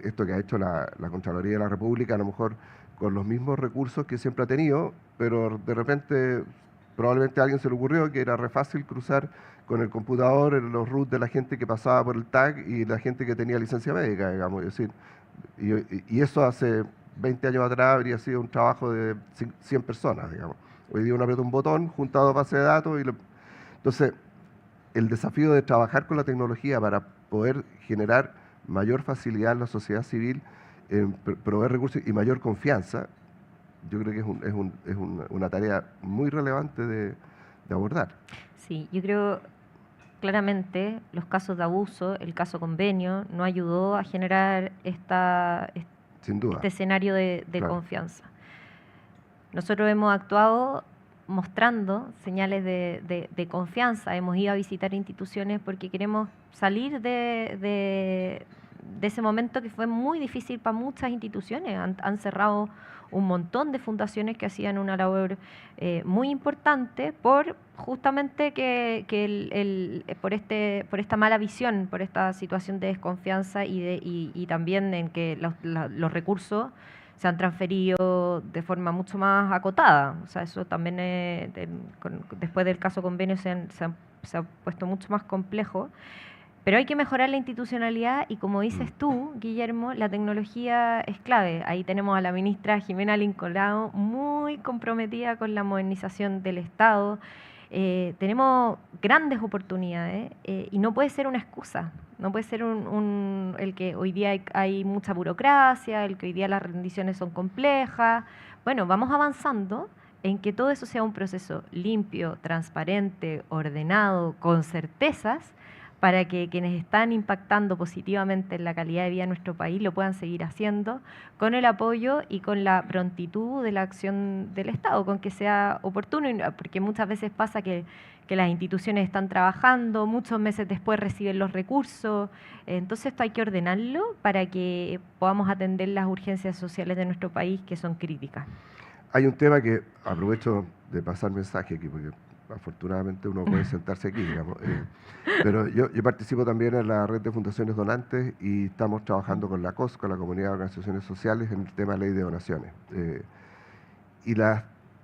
esto que ha hecho la Contraloría de la República, a lo mejor con los mismos recursos que siempre ha tenido, pero de repente probablemente a alguien se le ocurrió que era re fácil cruzar con el computador en los root de la gente que pasaba por el tag y la gente que tenía licencia médica, digamos. Es decir, y eso hace 20 años atrás habría sido un trabajo de 100 personas, digamos. Hoy día uno aprieta un botón, juntado a base de datos entonces el desafío de trabajar con la tecnología para poder generar mayor facilidad en la sociedad civil, proveer recursos y mayor confianza, yo creo que una tarea muy relevante de abordar. Sí, yo creo claramente los casos de abuso, el caso convenio, no ayudó a generar Sin duda, este escenario de claro. confianza. Nosotros hemos actuado mostrando señales de confianza, hemos ido a visitar instituciones porque queremos salir de ese momento que fue muy difícil para muchas instituciones. Han cerrado un montón de fundaciones que hacían una labor muy importante por justamente por esta mala visión, por esta situación de desconfianza y también en que los recursos se han transferido de forma mucho más acotada. O sea, eso también después del caso convenio se ha puesto mucho más complejo. Pero hay que mejorar la institucionalidad y como dices tú, Guillermo, la tecnología es clave. Ahí tenemos a la ministra Jimena Lincolao muy comprometida con la modernización del Estado. Tenemos grandes oportunidades y no puede ser una excusa. No puede ser el que hoy día hay mucha burocracia, el que hoy día las rendiciones son complejas. Bueno, vamos avanzando en que todo eso sea un proceso limpio, transparente, ordenado, con certezas, para que quienes están impactando positivamente en la calidad de vida de nuestro país lo puedan seguir haciendo con el apoyo y con la prontitud de la acción del Estado, con que sea oportuno, porque muchas veces pasa que las instituciones están trabajando, muchos meses después reciben los recursos, entonces esto hay que ordenarlo para que podamos atender las urgencias sociales de nuestro país que son críticas. Hay un tema que aprovecho de pasar mensaje aquí, porque afortunadamente uno puede sentarse aquí, digamos. Pero yo participo también en la red de fundaciones donantes y estamos trabajando con la COS, con la Comunidad de Organizaciones Sociales, en el tema de ley de donaciones. Y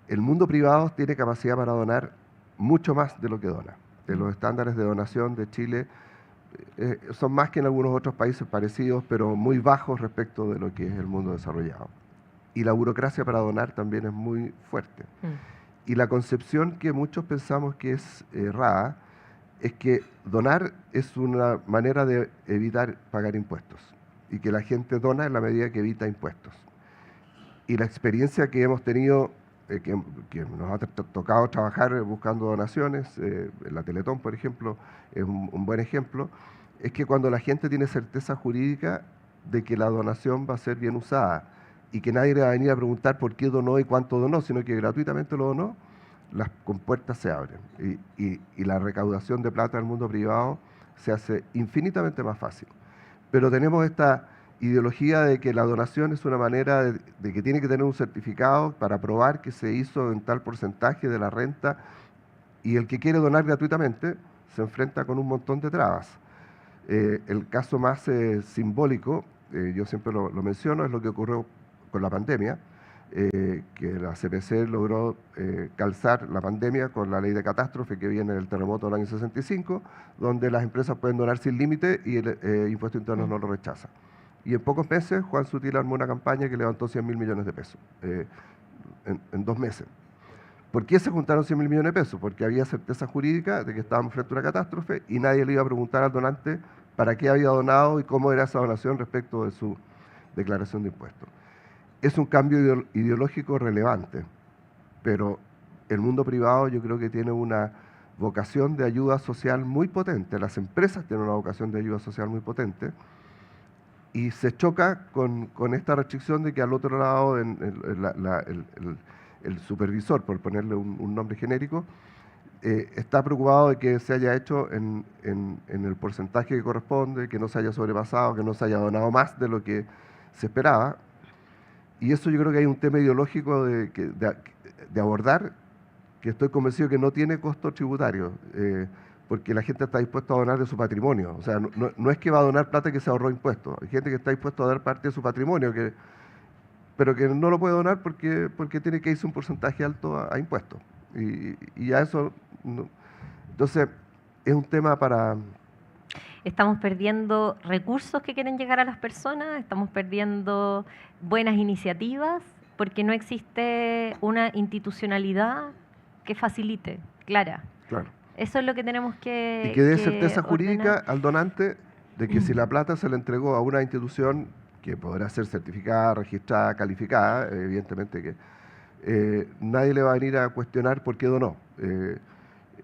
el mundo privado tiene capacidad para donar mucho más de lo que dona. Los estándares de donación de Chile son más que en algunos otros países parecidos, pero muy bajos respecto de lo que es el mundo desarrollado. Y la burocracia para donar también es muy fuerte. Y la concepción que muchos pensamos que es errada es que donar es una manera de evitar pagar impuestos y que la gente dona en la medida que evita impuestos. Y la experiencia que hemos tenido, que nos ha tocado trabajar buscando donaciones, la Teletón, por ejemplo, es un buen ejemplo, es que cuando la gente tiene certeza jurídica de que la donación va a ser bien usada y que nadie le va a venir a preguntar por qué donó y cuánto donó, sino que gratuitamente lo donó, las compuertas se abren y la recaudación de plata del mundo privado se hace infinitamente más fácil. Pero tenemos esta ideología de que la donación es una manera de que tiene que tener un certificado para probar que se hizo en tal porcentaje de la renta y el que quiere donar gratuitamente se enfrenta con un montón de trabas. El caso más simbólico yo siempre lo menciono, es lo que ocurrió con la pandemia, que la CPC logró calzar la pandemia con la ley de catástrofe que viene del terremoto del año 65, donde las empresas pueden donar sin límite y el impuesto interno no lo rechaza. Y en pocos meses Juan Sutil armó una campaña que levantó 100.000 millones de pesos, en 2 meses. ¿Por qué se juntaron 100.000 millones de pesos? Porque había certeza jurídica de que estábamos frente a una catástrofe y nadie le iba a preguntar al donante para qué había donado y cómo era esa donación respecto de su declaración de impuestos. Es un cambio ideológico relevante, pero el mundo privado yo creo que tiene una vocación de ayuda social muy potente, las empresas tienen una vocación de ayuda social muy potente, y se choca con esta restricción de que al otro lado el supervisor, por ponerle un nombre genérico, está preocupado de que se haya hecho en el porcentaje que corresponde, que no se haya sobrepasado, que no se haya donado más de lo que se esperaba. Y eso yo creo que hay un tema ideológico de abordar, que estoy convencido que no tiene costo tributario, porque la gente está dispuesta a donar de su patrimonio. O sea, no es que va a donar plata que se ahorró impuestos. Hay gente que está dispuesta a dar parte de su patrimonio, pero que no lo puede donar porque tiene que irse un porcentaje alto a impuestos. Y a eso... Entonces, es un tema para... Estamos perdiendo recursos que quieren llegar a las personas, estamos perdiendo buenas iniciativas, porque no existe una institucionalidad que facilite, clara. Claro. Eso es lo que tenemos que Y que dé certeza ordenar jurídica al donante de que si la plata se le entregó a una institución que podrá ser certificada, registrada, calificada, evidentemente que nadie le va a venir a cuestionar por qué donó.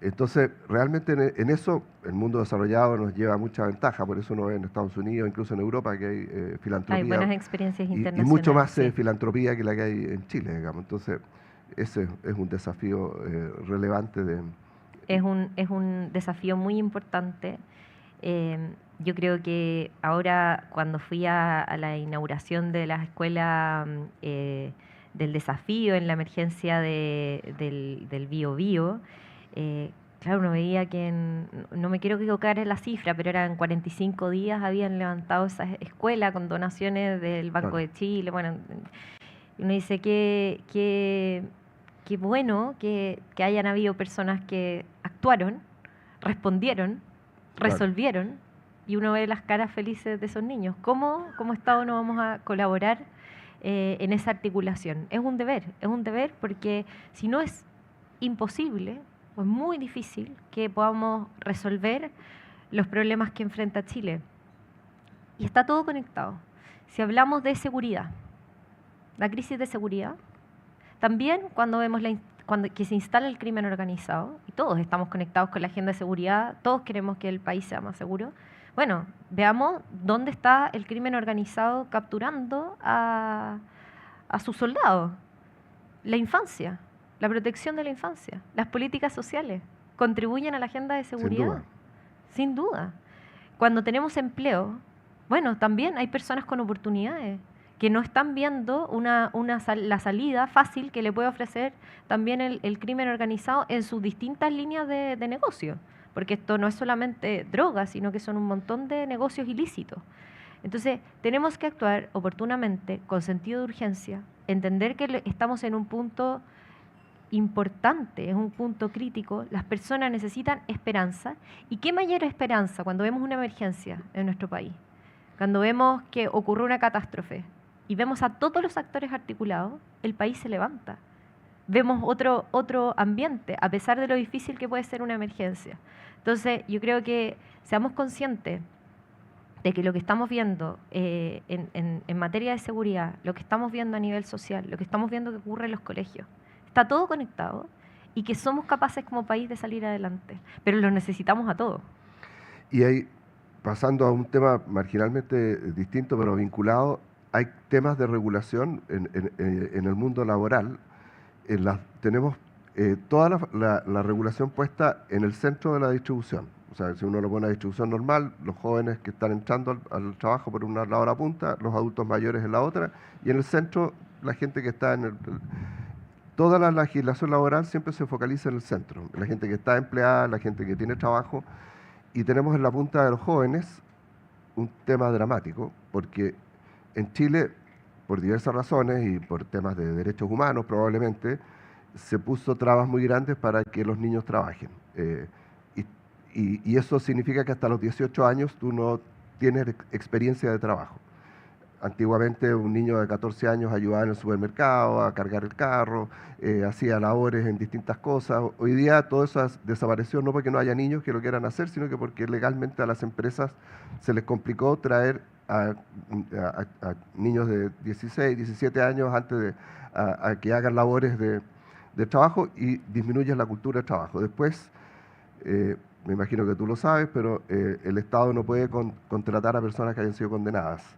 Entonces, realmente en eso el mundo desarrollado nos lleva mucha ventaja, por eso uno ve en Estados Unidos, incluso en Europa, que hay filantropía. Hay buenas experiencias internacionales. Y mucho más sí. Filantropía que la que hay en Chile, digamos. Entonces, ese es un desafío relevante de... Es un desafío muy importante. Yo creo que ahora, cuando fui a la inauguración de la escuela del desafío en la emergencia del Biobío, claro, uno veía que, no me quiero equivocar en la cifra, pero eran 45 días habían levantado esa escuela con donaciones del Banco de Chile. Bueno, uno dice que bueno que hayan habido personas que actuaron, respondieron, resolvieron, y uno ve las caras felices de esos niños. ¿Cómo como Estado no vamos a colaborar en esa articulación? Es un deber porque si no es imposible, o es muy difícil que podamos resolver los problemas que enfrenta Chile. Y está todo conectado. Si hablamos de seguridad, la crisis de seguridad, también cuando vemos que se instala el crimen organizado, y todos estamos conectados con la agenda de seguridad, todos queremos que el país sea más seguro, bueno, veamos dónde está el crimen organizado capturando a sus soldados. La infancia, la protección de la infancia, las políticas sociales, ¿contribuyen a la agenda de seguridad? Sin duda. Cuando tenemos empleo, bueno, también hay personas con oportunidades que no están viendo la salida fácil que le puede ofrecer también el crimen organizado en sus distintas líneas de negocio, porque esto no es solamente drogas, sino que son un montón de negocios ilícitos. Entonces, tenemos que actuar oportunamente, con sentido de urgencia, entender que estamos en un punto importante, es un punto crítico, las personas necesitan esperanza, y qué mayor esperanza cuando vemos una emergencia en nuestro país, cuando vemos que ocurre una catástrofe y vemos a todos los actores articulados, el país se levanta. Vemos otro ambiente, a pesar de lo difícil que puede ser una emergencia. Entonces, yo creo que seamos conscientes de que lo que estamos viendo en materia de seguridad, lo que estamos viendo a nivel social, lo que estamos viendo que ocurre en los colegios, está todo conectado, y que somos capaces como país de salir adelante, pero los necesitamos a todos. Y ahí, pasando a un tema marginalmente distinto, pero vinculado, hay temas de regulación en el mundo laboral. Tenemos toda la regulación puesta en el centro de la distribución. O sea, si uno lo pone a distribución normal, los jóvenes que están entrando al trabajo por una la hora punta, los adultos mayores en la otra, y en el centro la gente que está toda la legislación laboral siempre se focaliza en el centro, la gente que está empleada, la gente que tiene trabajo, y tenemos en la punta de los jóvenes un tema dramático, porque en Chile, por diversas razones y por temas de derechos humanos probablemente, se puso trabas muy grandes para que los niños trabajen. Y eso significa que hasta los 18 años tú no tienes experiencia de trabajo. Antiguamente un niño de 14 años ayudaba en el supermercado, a cargar el carro, hacía labores en distintas cosas. Hoy día todo eso desapareció, no porque no haya niños que lo quieran hacer, sino que porque legalmente a las empresas se les complicó traer a niños de 16, 17 años antes de a que hagan labores de trabajo, y disminuyes la cultura del trabajo. Después, me imagino que tú lo sabes, pero el Estado no puede contratar a personas que hayan sido condenadas.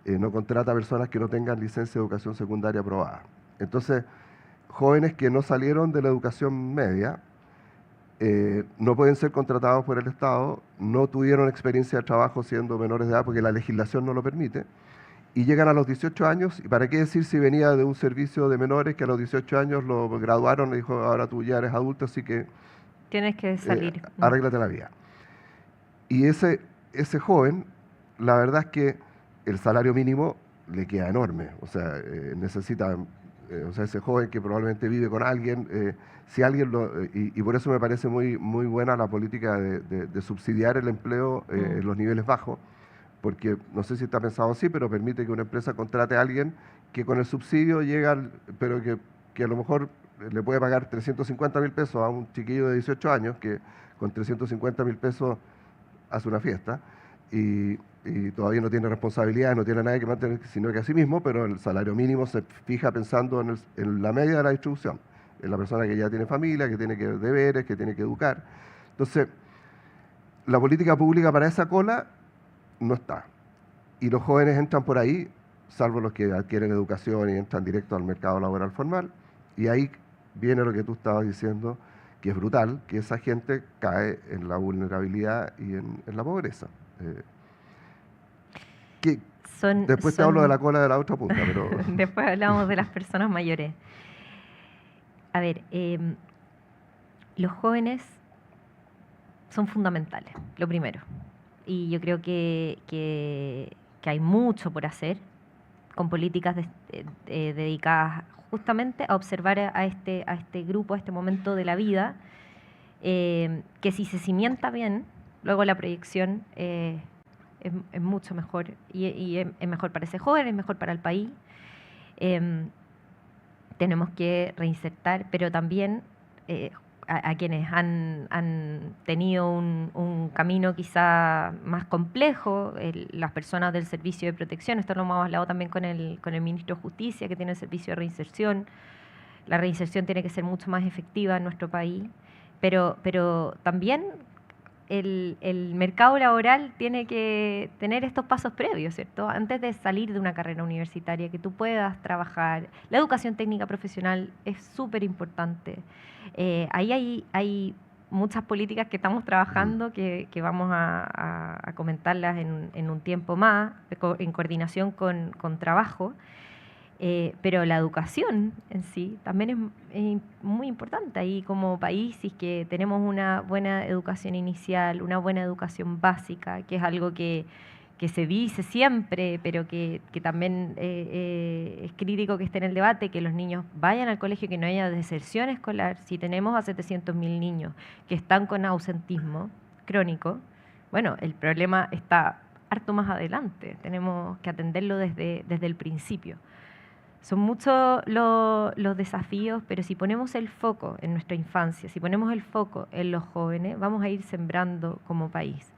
No contrata a personas que no tengan licencia de educación secundaria aprobada. Entonces, jóvenes que no salieron de la educación media no pueden ser contratados por el Estado, no tuvieron experiencia de trabajo siendo menores de edad porque la legislación no lo permite, y llegan a los 18 años, y para qué decir si venía de un servicio de menores que a los 18 años lo graduaron y dijo, ahora tú ya eres adulto, así que Tienes que salir. arréglate la vida. Y ese joven, la verdad es que el salario mínimo le queda enorme. O sea, necesita, o sea, ese joven que probablemente vive con alguien, si alguien y por eso me parece muy, muy buena la política de subsidiar el empleo en los niveles bajos, porque no sé si está pensado así, pero permite que una empresa contrate a alguien que con el subsidio llega, pero que a lo mejor le puede pagar 350.000 pesos a un chiquillo de 18 años que con 350.000 pesos hace una fiesta y todavía no tiene responsabilidad, no tiene nadie que mantener, sino que a sí mismo, pero el salario mínimo se fija pensando en la media de la distribución, en la persona que ya tiene familia, que tiene deberes, que tiene que educar. Entonces, la política pública para esa cola no está. Y los jóvenes entran por ahí, salvo los que adquieren educación y entran directo al mercado laboral formal, y ahí viene lo que tú estabas diciendo, que es brutal, que esa gente cae en la vulnerabilidad y en la pobreza. Después te hablo de la cola de la otra punta, pero... Después hablamos de las personas mayores. A ver, los jóvenes son fundamentales, lo primero. Y yo creo que hay mucho por hacer con políticas dedicadas justamente a observar a este grupo, a este momento de la vida, que si se cimienta bien, luego la proyección es mucho mejor y es mejor para ese joven, es mejor para el país. Tenemos que reinsertar, pero también a quienes han tenido un camino quizá más complejo, las personas del servicio de protección, esto lo hemos hablado también con el ministro de Justicia, que tiene el servicio de reinserción. La reinserción tiene que ser mucho más efectiva en nuestro país, pero también el mercado laboral tiene que tener estos pasos previos, ¿cierto? Antes de salir de una carrera universitaria, que tú puedas trabajar. La educación técnica profesional es súper importante. Ahí hay muchas políticas que estamos trabajando que vamos a comentarlas en un tiempo más, en coordinación con trabajo. Pero la educación en sí también es muy importante. Ahí como país, si es que tenemos una buena educación inicial, una buena educación básica, que es algo que se dice siempre, pero que también es crítico que esté en el debate, que los niños vayan al colegio, que no haya deserción escolar. Si tenemos a 700.000 niños que están con ausentismo crónico, bueno, el problema está harto más adelante. Tenemos que atenderlo desde el principio. Son muchos los desafíos, pero si ponemos el foco en nuestra infancia, si ponemos el foco en los jóvenes, vamos a ir sembrando como país.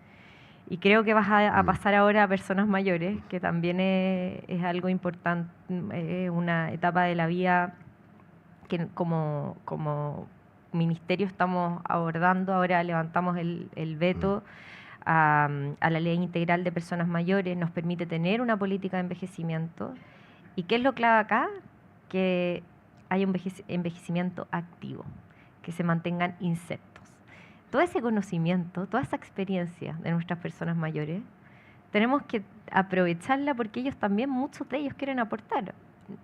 Y creo que vas a pasar ahora a personas mayores, que también es algo importante, una etapa de la vida que como ministerio estamos abordando. Ahora levantamos el veto a la Ley Integral de Personas Mayores, nos permite tener una política de envejecimiento. ¿Y qué es lo clave acá? Que haya un envejecimiento activo, que se mantengan insertos. Todo ese conocimiento, toda esa experiencia de nuestras personas mayores, tenemos que aprovecharla porque ellos también, muchos de ellos quieren aportar.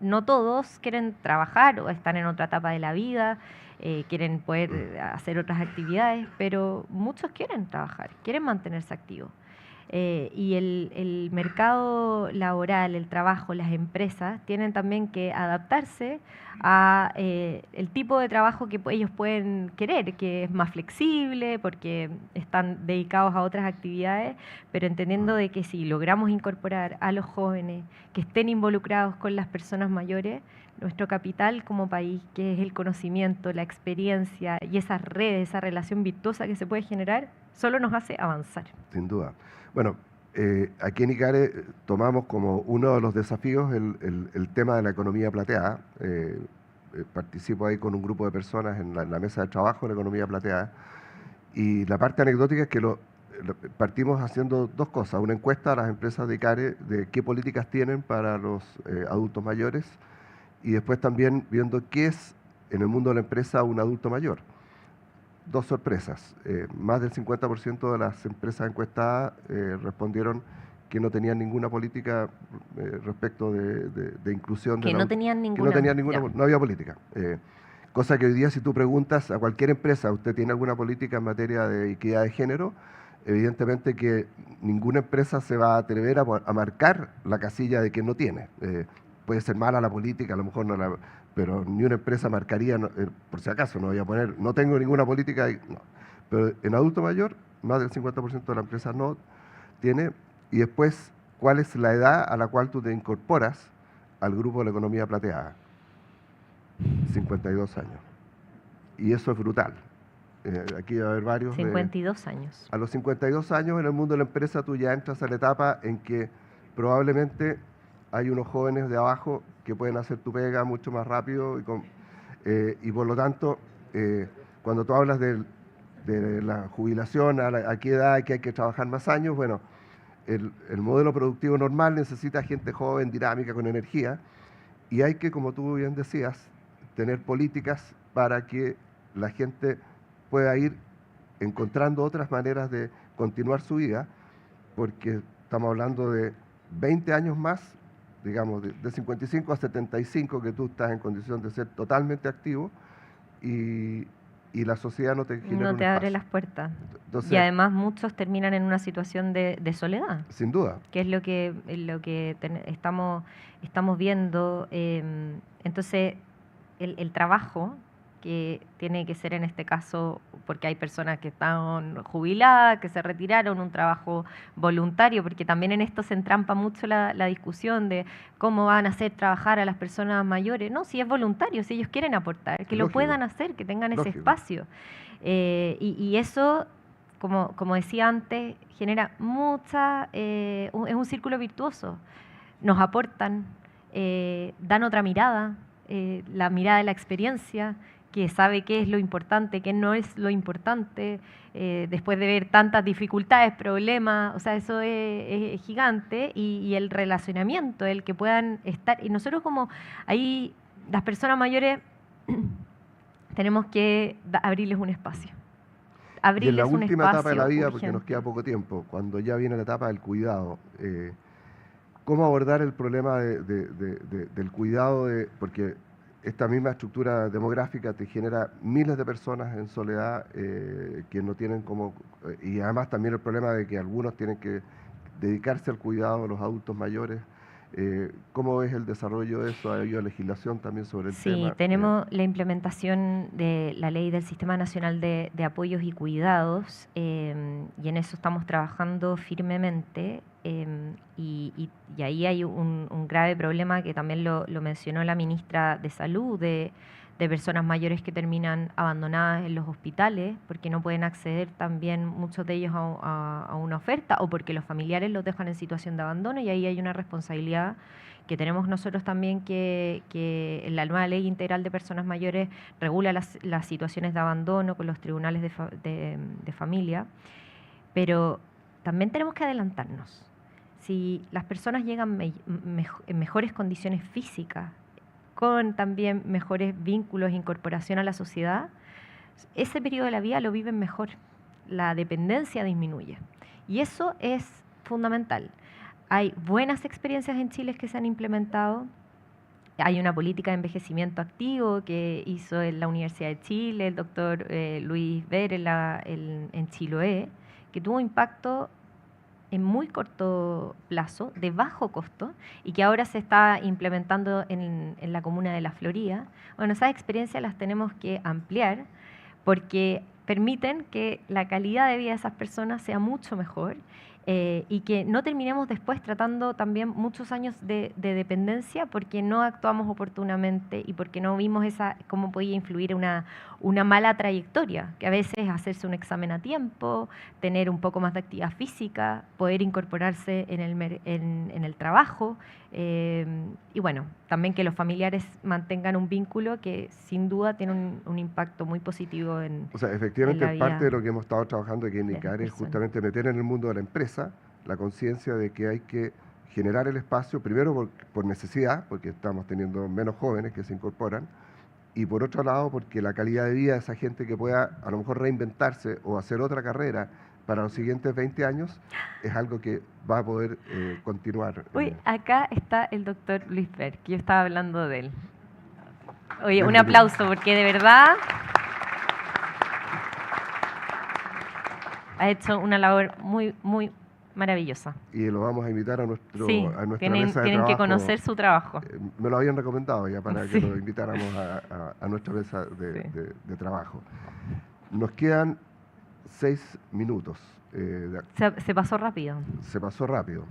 No todos quieren trabajar o están en otra etapa de la vida, quieren poder hacer otras actividades, pero muchos quieren trabajar, quieren mantenerse activos. Y el mercado laboral, el trabajo, las empresas tienen también que adaptarse a el tipo de trabajo que ellos pueden querer, que es más flexible porque están dedicados a otras actividades, pero entendiendo de que si logramos incorporar a los jóvenes que estén involucrados con las personas mayores, nuestro capital como país, que es el conocimiento, la experiencia y esa red, esa relación virtuosa que se puede generar, solo nos hace avanzar. Sin duda. Bueno, aquí en ICARE tomamos como uno de los desafíos el tema de la economía plateada. Participo ahí con un grupo de personas en la mesa de trabajo de la economía plateada. Y la parte anecdótica es que partimos haciendo dos cosas. Una encuesta a las empresas de ICARE de qué políticas tienen para los adultos mayores y después también viendo qué es en el mundo de la empresa un adulto mayor. Dos sorpresas. Más del 50% de las empresas encuestadas respondieron que no tenían ninguna política respecto de inclusión. Que no tenían ninguna. Que no tenían ninguna, no había política. Cosa que hoy día si tú preguntas a cualquier empresa, ¿usted tiene alguna política en materia de equidad de género? Evidentemente que ninguna empresa se va a atrever a marcar la casilla de que no tiene. Puede ser mala la política, a lo mejor no la... Pero ni una empresa marcaría, por si acaso, no voy a poner, no tengo ninguna política, no. Pero en adulto mayor, más del 50% de la empresa no tiene. Y después, ¿cuál es la edad a la cual tú te incorporas al grupo de la economía plateada? 52 años. Y eso es brutal. Aquí va a haber varios. 52 años. A los 52 años en el mundo de la empresa tú ya entras a la etapa en que probablemente hay unos jóvenes de abajo que pueden hacer tu pega mucho más rápido y por lo tanto, cuando tú hablas de la jubilación, a qué edad que hay que trabajar más años, bueno, el modelo productivo normal necesita gente joven, dinámica, con energía, y hay que, como tú bien decías, tener políticas para que la gente pueda ir encontrando otras maneras de continuar su vida, porque estamos hablando de 20 años más, digamos, de 55 a 75, que tú estás en condición de ser totalmente activo y la sociedad no te genera no te abre las puertas. Entonces, y además muchos terminan en una situación de soledad. Sin duda. Que es lo que estamos viendo. Entonces, el trabajo, que tiene que ser en este caso, porque hay personas que están jubiladas, que se retiraron, un trabajo voluntario, porque también en esto se entrampa mucho la discusión de cómo van a hacer trabajar a las personas mayores. No, si es voluntario, si ellos quieren aportar, que lo puedan hacer, que tengan ese espacio. Y eso, como decía antes, genera es un círculo virtuoso. Nos aportan, dan otra mirada, la mirada de la experiencia, que sabe qué es lo importante, qué no es lo importante, después de ver tantas dificultades, problemas, o sea, eso es gigante, y el relacionamiento, el que puedan estar, y nosotros como ahí, las personas mayores, tenemos que abrirles un espacio. Y en la última etapa de la vida, porque nos queda poco tiempo, cuando ya viene la etapa del cuidado, ¿cómo abordar el problema del cuidado? Porque esta misma estructura demográfica te genera miles de personas en soledad que no tienen como... y además también el problema de que algunos tienen que dedicarse al cuidado de los adultos mayores. ¿Cómo ves el desarrollo de eso? ¿Ha habido legislación también sobre el tema? Sí, tenemos la implementación de la ley del Sistema Nacional de Apoyos y Cuidados y en eso estamos trabajando firmemente y ahí hay un grave problema que también lo mencionó la ministra de Salud, de personas mayores que terminan abandonadas en los hospitales porque no pueden acceder también muchos de ellos a una oferta o porque los familiares los dejan en situación de abandono, y ahí hay una responsabilidad que tenemos nosotros también que la nueva ley integral de personas mayores regula las situaciones de abandono con los tribunales de familia, pero también tenemos que adelantarnos. Si las personas llegan en mejores condiciones físicas, con también mejores vínculos e incorporación a la sociedad, ese periodo de la vida lo viven mejor, la dependencia disminuye. Y eso es fundamental. Hay buenas experiencias en Chile que se han implementado. Hay una política de envejecimiento activo que hizo en la Universidad de Chile el doctor Luis Ver en Chiloé, que tuvo impacto en muy corto plazo, de bajo costo, y que ahora se está implementando en la comuna de La Florida. Bueno, esas experiencias las tenemos que ampliar porque permiten que la calidad de vida de esas personas sea mucho mejor y que no terminemos después tratando también muchos años de dependencia porque no actuamos oportunamente y porque no vimos cómo podía influir una mala trayectoria, que a veces es hacerse un examen a tiempo, tener un poco más de actividad física, poder incorporarse en el trabajo y bueno, también que los familiares mantengan un vínculo que sin duda tiene un impacto muy positivo O sea, en efectivamente, la parte vida de lo que hemos estado trabajando aquí en de las ICAR es personas. justamente meter en el mundo de la empresa la conciencia de que hay que generar el espacio, primero por necesidad, porque estamos teniendo menos jóvenes que se incorporan, y por otro lado, porque la calidad de vida de esa gente que pueda a lo mejor reinventarse o hacer otra carrera para los siguientes 20 años es algo que va a poder continuar. Uy, acá está el doctor Luis Ver, que yo estaba hablando de él. Oye, un Bienvenido. aplauso, porque de verdad ha hecho una labor muy, muy maravillosa. Y lo vamos a invitar a, Sí, a nuestra tienen, mesa de tienen que trabajo. conocer su trabajo. Me lo habían recomendado ya para que Sí. lo invitáramos a nuestra mesa Sí. de trabajo. Nos quedan 6 minutos. Se pasó rápido. Se pasó rápido.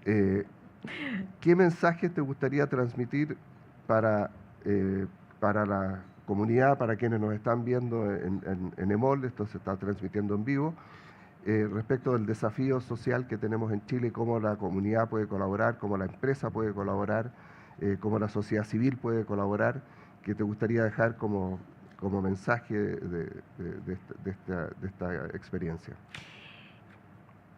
¿Qué mensajes te gustaría transmitir para, para la comunidad, para quienes nos están viendo en EMOL? Esto se está transmitiendo en vivo. Respecto del desafío social que tenemos en Chile, cómo la comunidad puede colaborar, cómo la empresa puede colaborar, cómo la sociedad civil puede colaborar, ¿qué te gustaría dejar como mensaje de esta experiencia?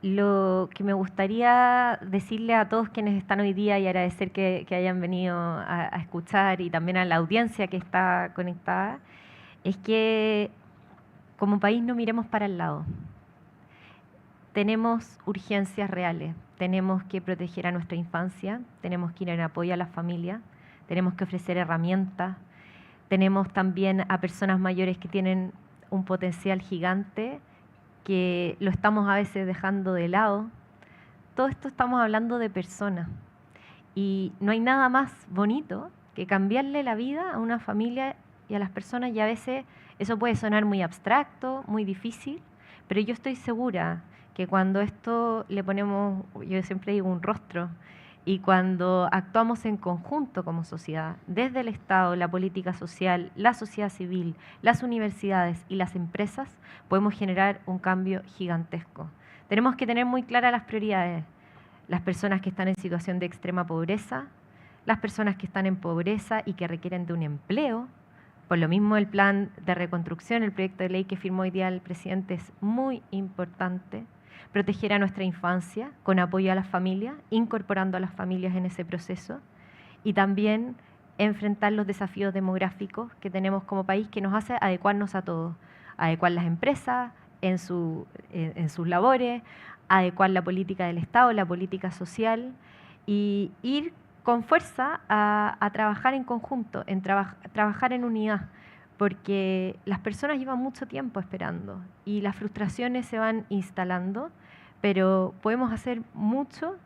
Lo que me gustaría decirle a todos quienes están hoy día y agradecer que hayan venido a escuchar y también a la audiencia que está conectada, es que como país no miremos para el lado. Tenemos urgencias reales, tenemos que proteger a nuestra infancia, tenemos que ir en apoyo a las familias, tenemos que ofrecer herramientas, tenemos también a personas mayores que tienen un potencial gigante, que lo estamos a veces dejando de lado. Todo esto estamos hablando de personas y no hay nada más bonito que cambiarle la vida a una familia y a las personas, y a veces eso puede sonar muy abstracto, muy difícil, pero yo estoy segura que cuando esto le ponemos, yo siempre digo, un rostro, y cuando actuamos en conjunto como sociedad, desde el Estado, la política social, la sociedad civil, las universidades y las empresas, podemos generar un cambio gigantesco. Tenemos que tener muy claras las prioridades. Las personas que están en situación de extrema pobreza, las personas que están en pobreza y que requieren de un empleo. Por lo mismo el plan de reconstrucción, el proyecto de ley que firmó hoy día el presidente es muy importante. Proteger a nuestra infancia con apoyo a las familias, incorporando a las familias en ese proceso, y también enfrentar los desafíos demográficos que tenemos como país, que nos hace adecuarnos a todos, adecuar las empresas en sus labores, adecuar la política del Estado, la política social, y ir con fuerza a trabajar en conjunto, trabajar en unidad, porque las personas llevan mucho tiempo esperando y las frustraciones se van instalando, pero podemos hacer mucho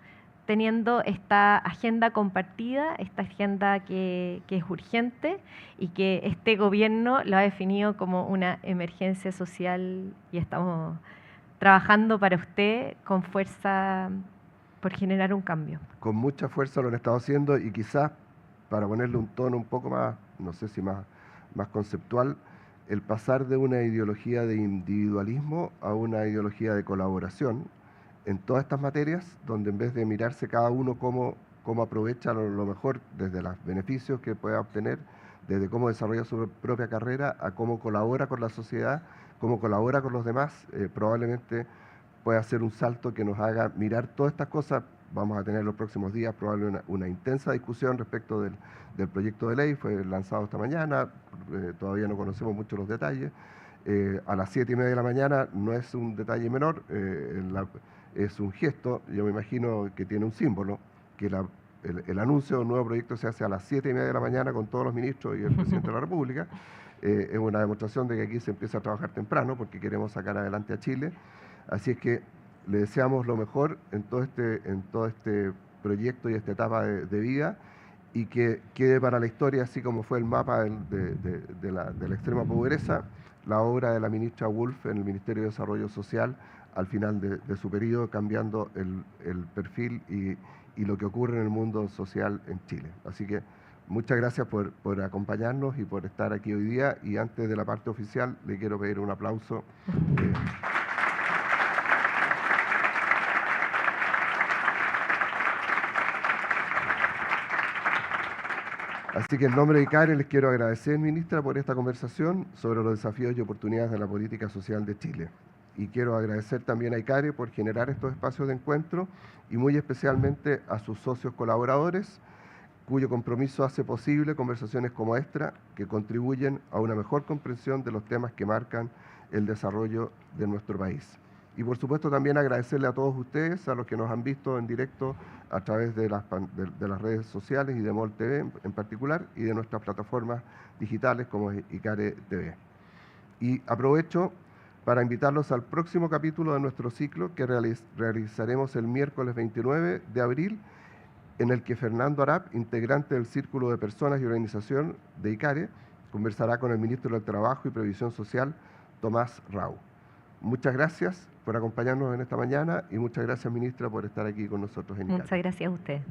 teniendo esta agenda compartida, esta agenda que es urgente y que este gobierno lo ha definido como una emergencia social, y estamos trabajando para usted con fuerza por generar un cambio. Con mucha fuerza lo han estado haciendo, y quizás para ponerle un tono un poco más, no sé si más conceptual, el pasar de una ideología de individualismo a una ideología de colaboración en todas estas materias, donde en vez de mirarse cada uno cómo aprovecha lo mejor desde los beneficios que pueda obtener, desde cómo desarrolla su propia carrera, a cómo colabora con la sociedad, cómo colabora con los demás, probablemente pueda hacer un salto que nos haga mirar todas estas cosas. Vamos a tener los próximos días probablemente una intensa discusión respecto del proyecto de ley. Fue lanzado esta mañana, todavía no conocemos mucho los detalles. A las 7:30 de la mañana no es un detalle menor, es un gesto. Yo me imagino que tiene un símbolo, que el anuncio de un nuevo proyecto se hace a las 7:30 de la mañana con todos los ministros y el presidente de la República. Es una demostración de que aquí se empieza a trabajar temprano porque queremos sacar adelante a Chile. Así es que Le deseamos lo mejor en todo este proyecto y esta etapa de vida, y que quede para la historia, así como fue el mapa de la extrema pobreza, la obra de la ministra Wolf en el Ministerio de Desarrollo Social al final de su periodo, cambiando el perfil y lo que ocurre en el mundo social en Chile. Así que muchas gracias por acompañarnos y por estar aquí hoy día, y antes de la parte oficial le quiero pedir un aplauso. Así que en nombre de ICARE les quiero agradecer, ministra, por esta conversación sobre los desafíos y oportunidades de la política social de Chile. Y quiero agradecer también a ICARE por generar estos espacios de encuentro, y muy especialmente a sus socios colaboradores, cuyo compromiso hace posible conversaciones como esta, que contribuyen a una mejor comprensión de los temas que marcan el desarrollo de nuestro país. Y por supuesto también agradecerle a todos ustedes, a los que nos han visto en directo a través de las redes sociales y de MOL TV en particular, y de nuestras plataformas digitales como ICARE TV. Y aprovecho para invitarlos al próximo capítulo de nuestro ciclo que realizaremos el miércoles 29 de abril, en el que Fernando Arap, integrante del Círculo de Personas y Organización de ICARE, conversará con el ministro del Trabajo y Previsión Social, Tomás Rau. Muchas gracias por acompañarnos en esta mañana, y muchas gracias, ministra, por estar aquí con nosotros en ICARE. Muchas gracias a usted.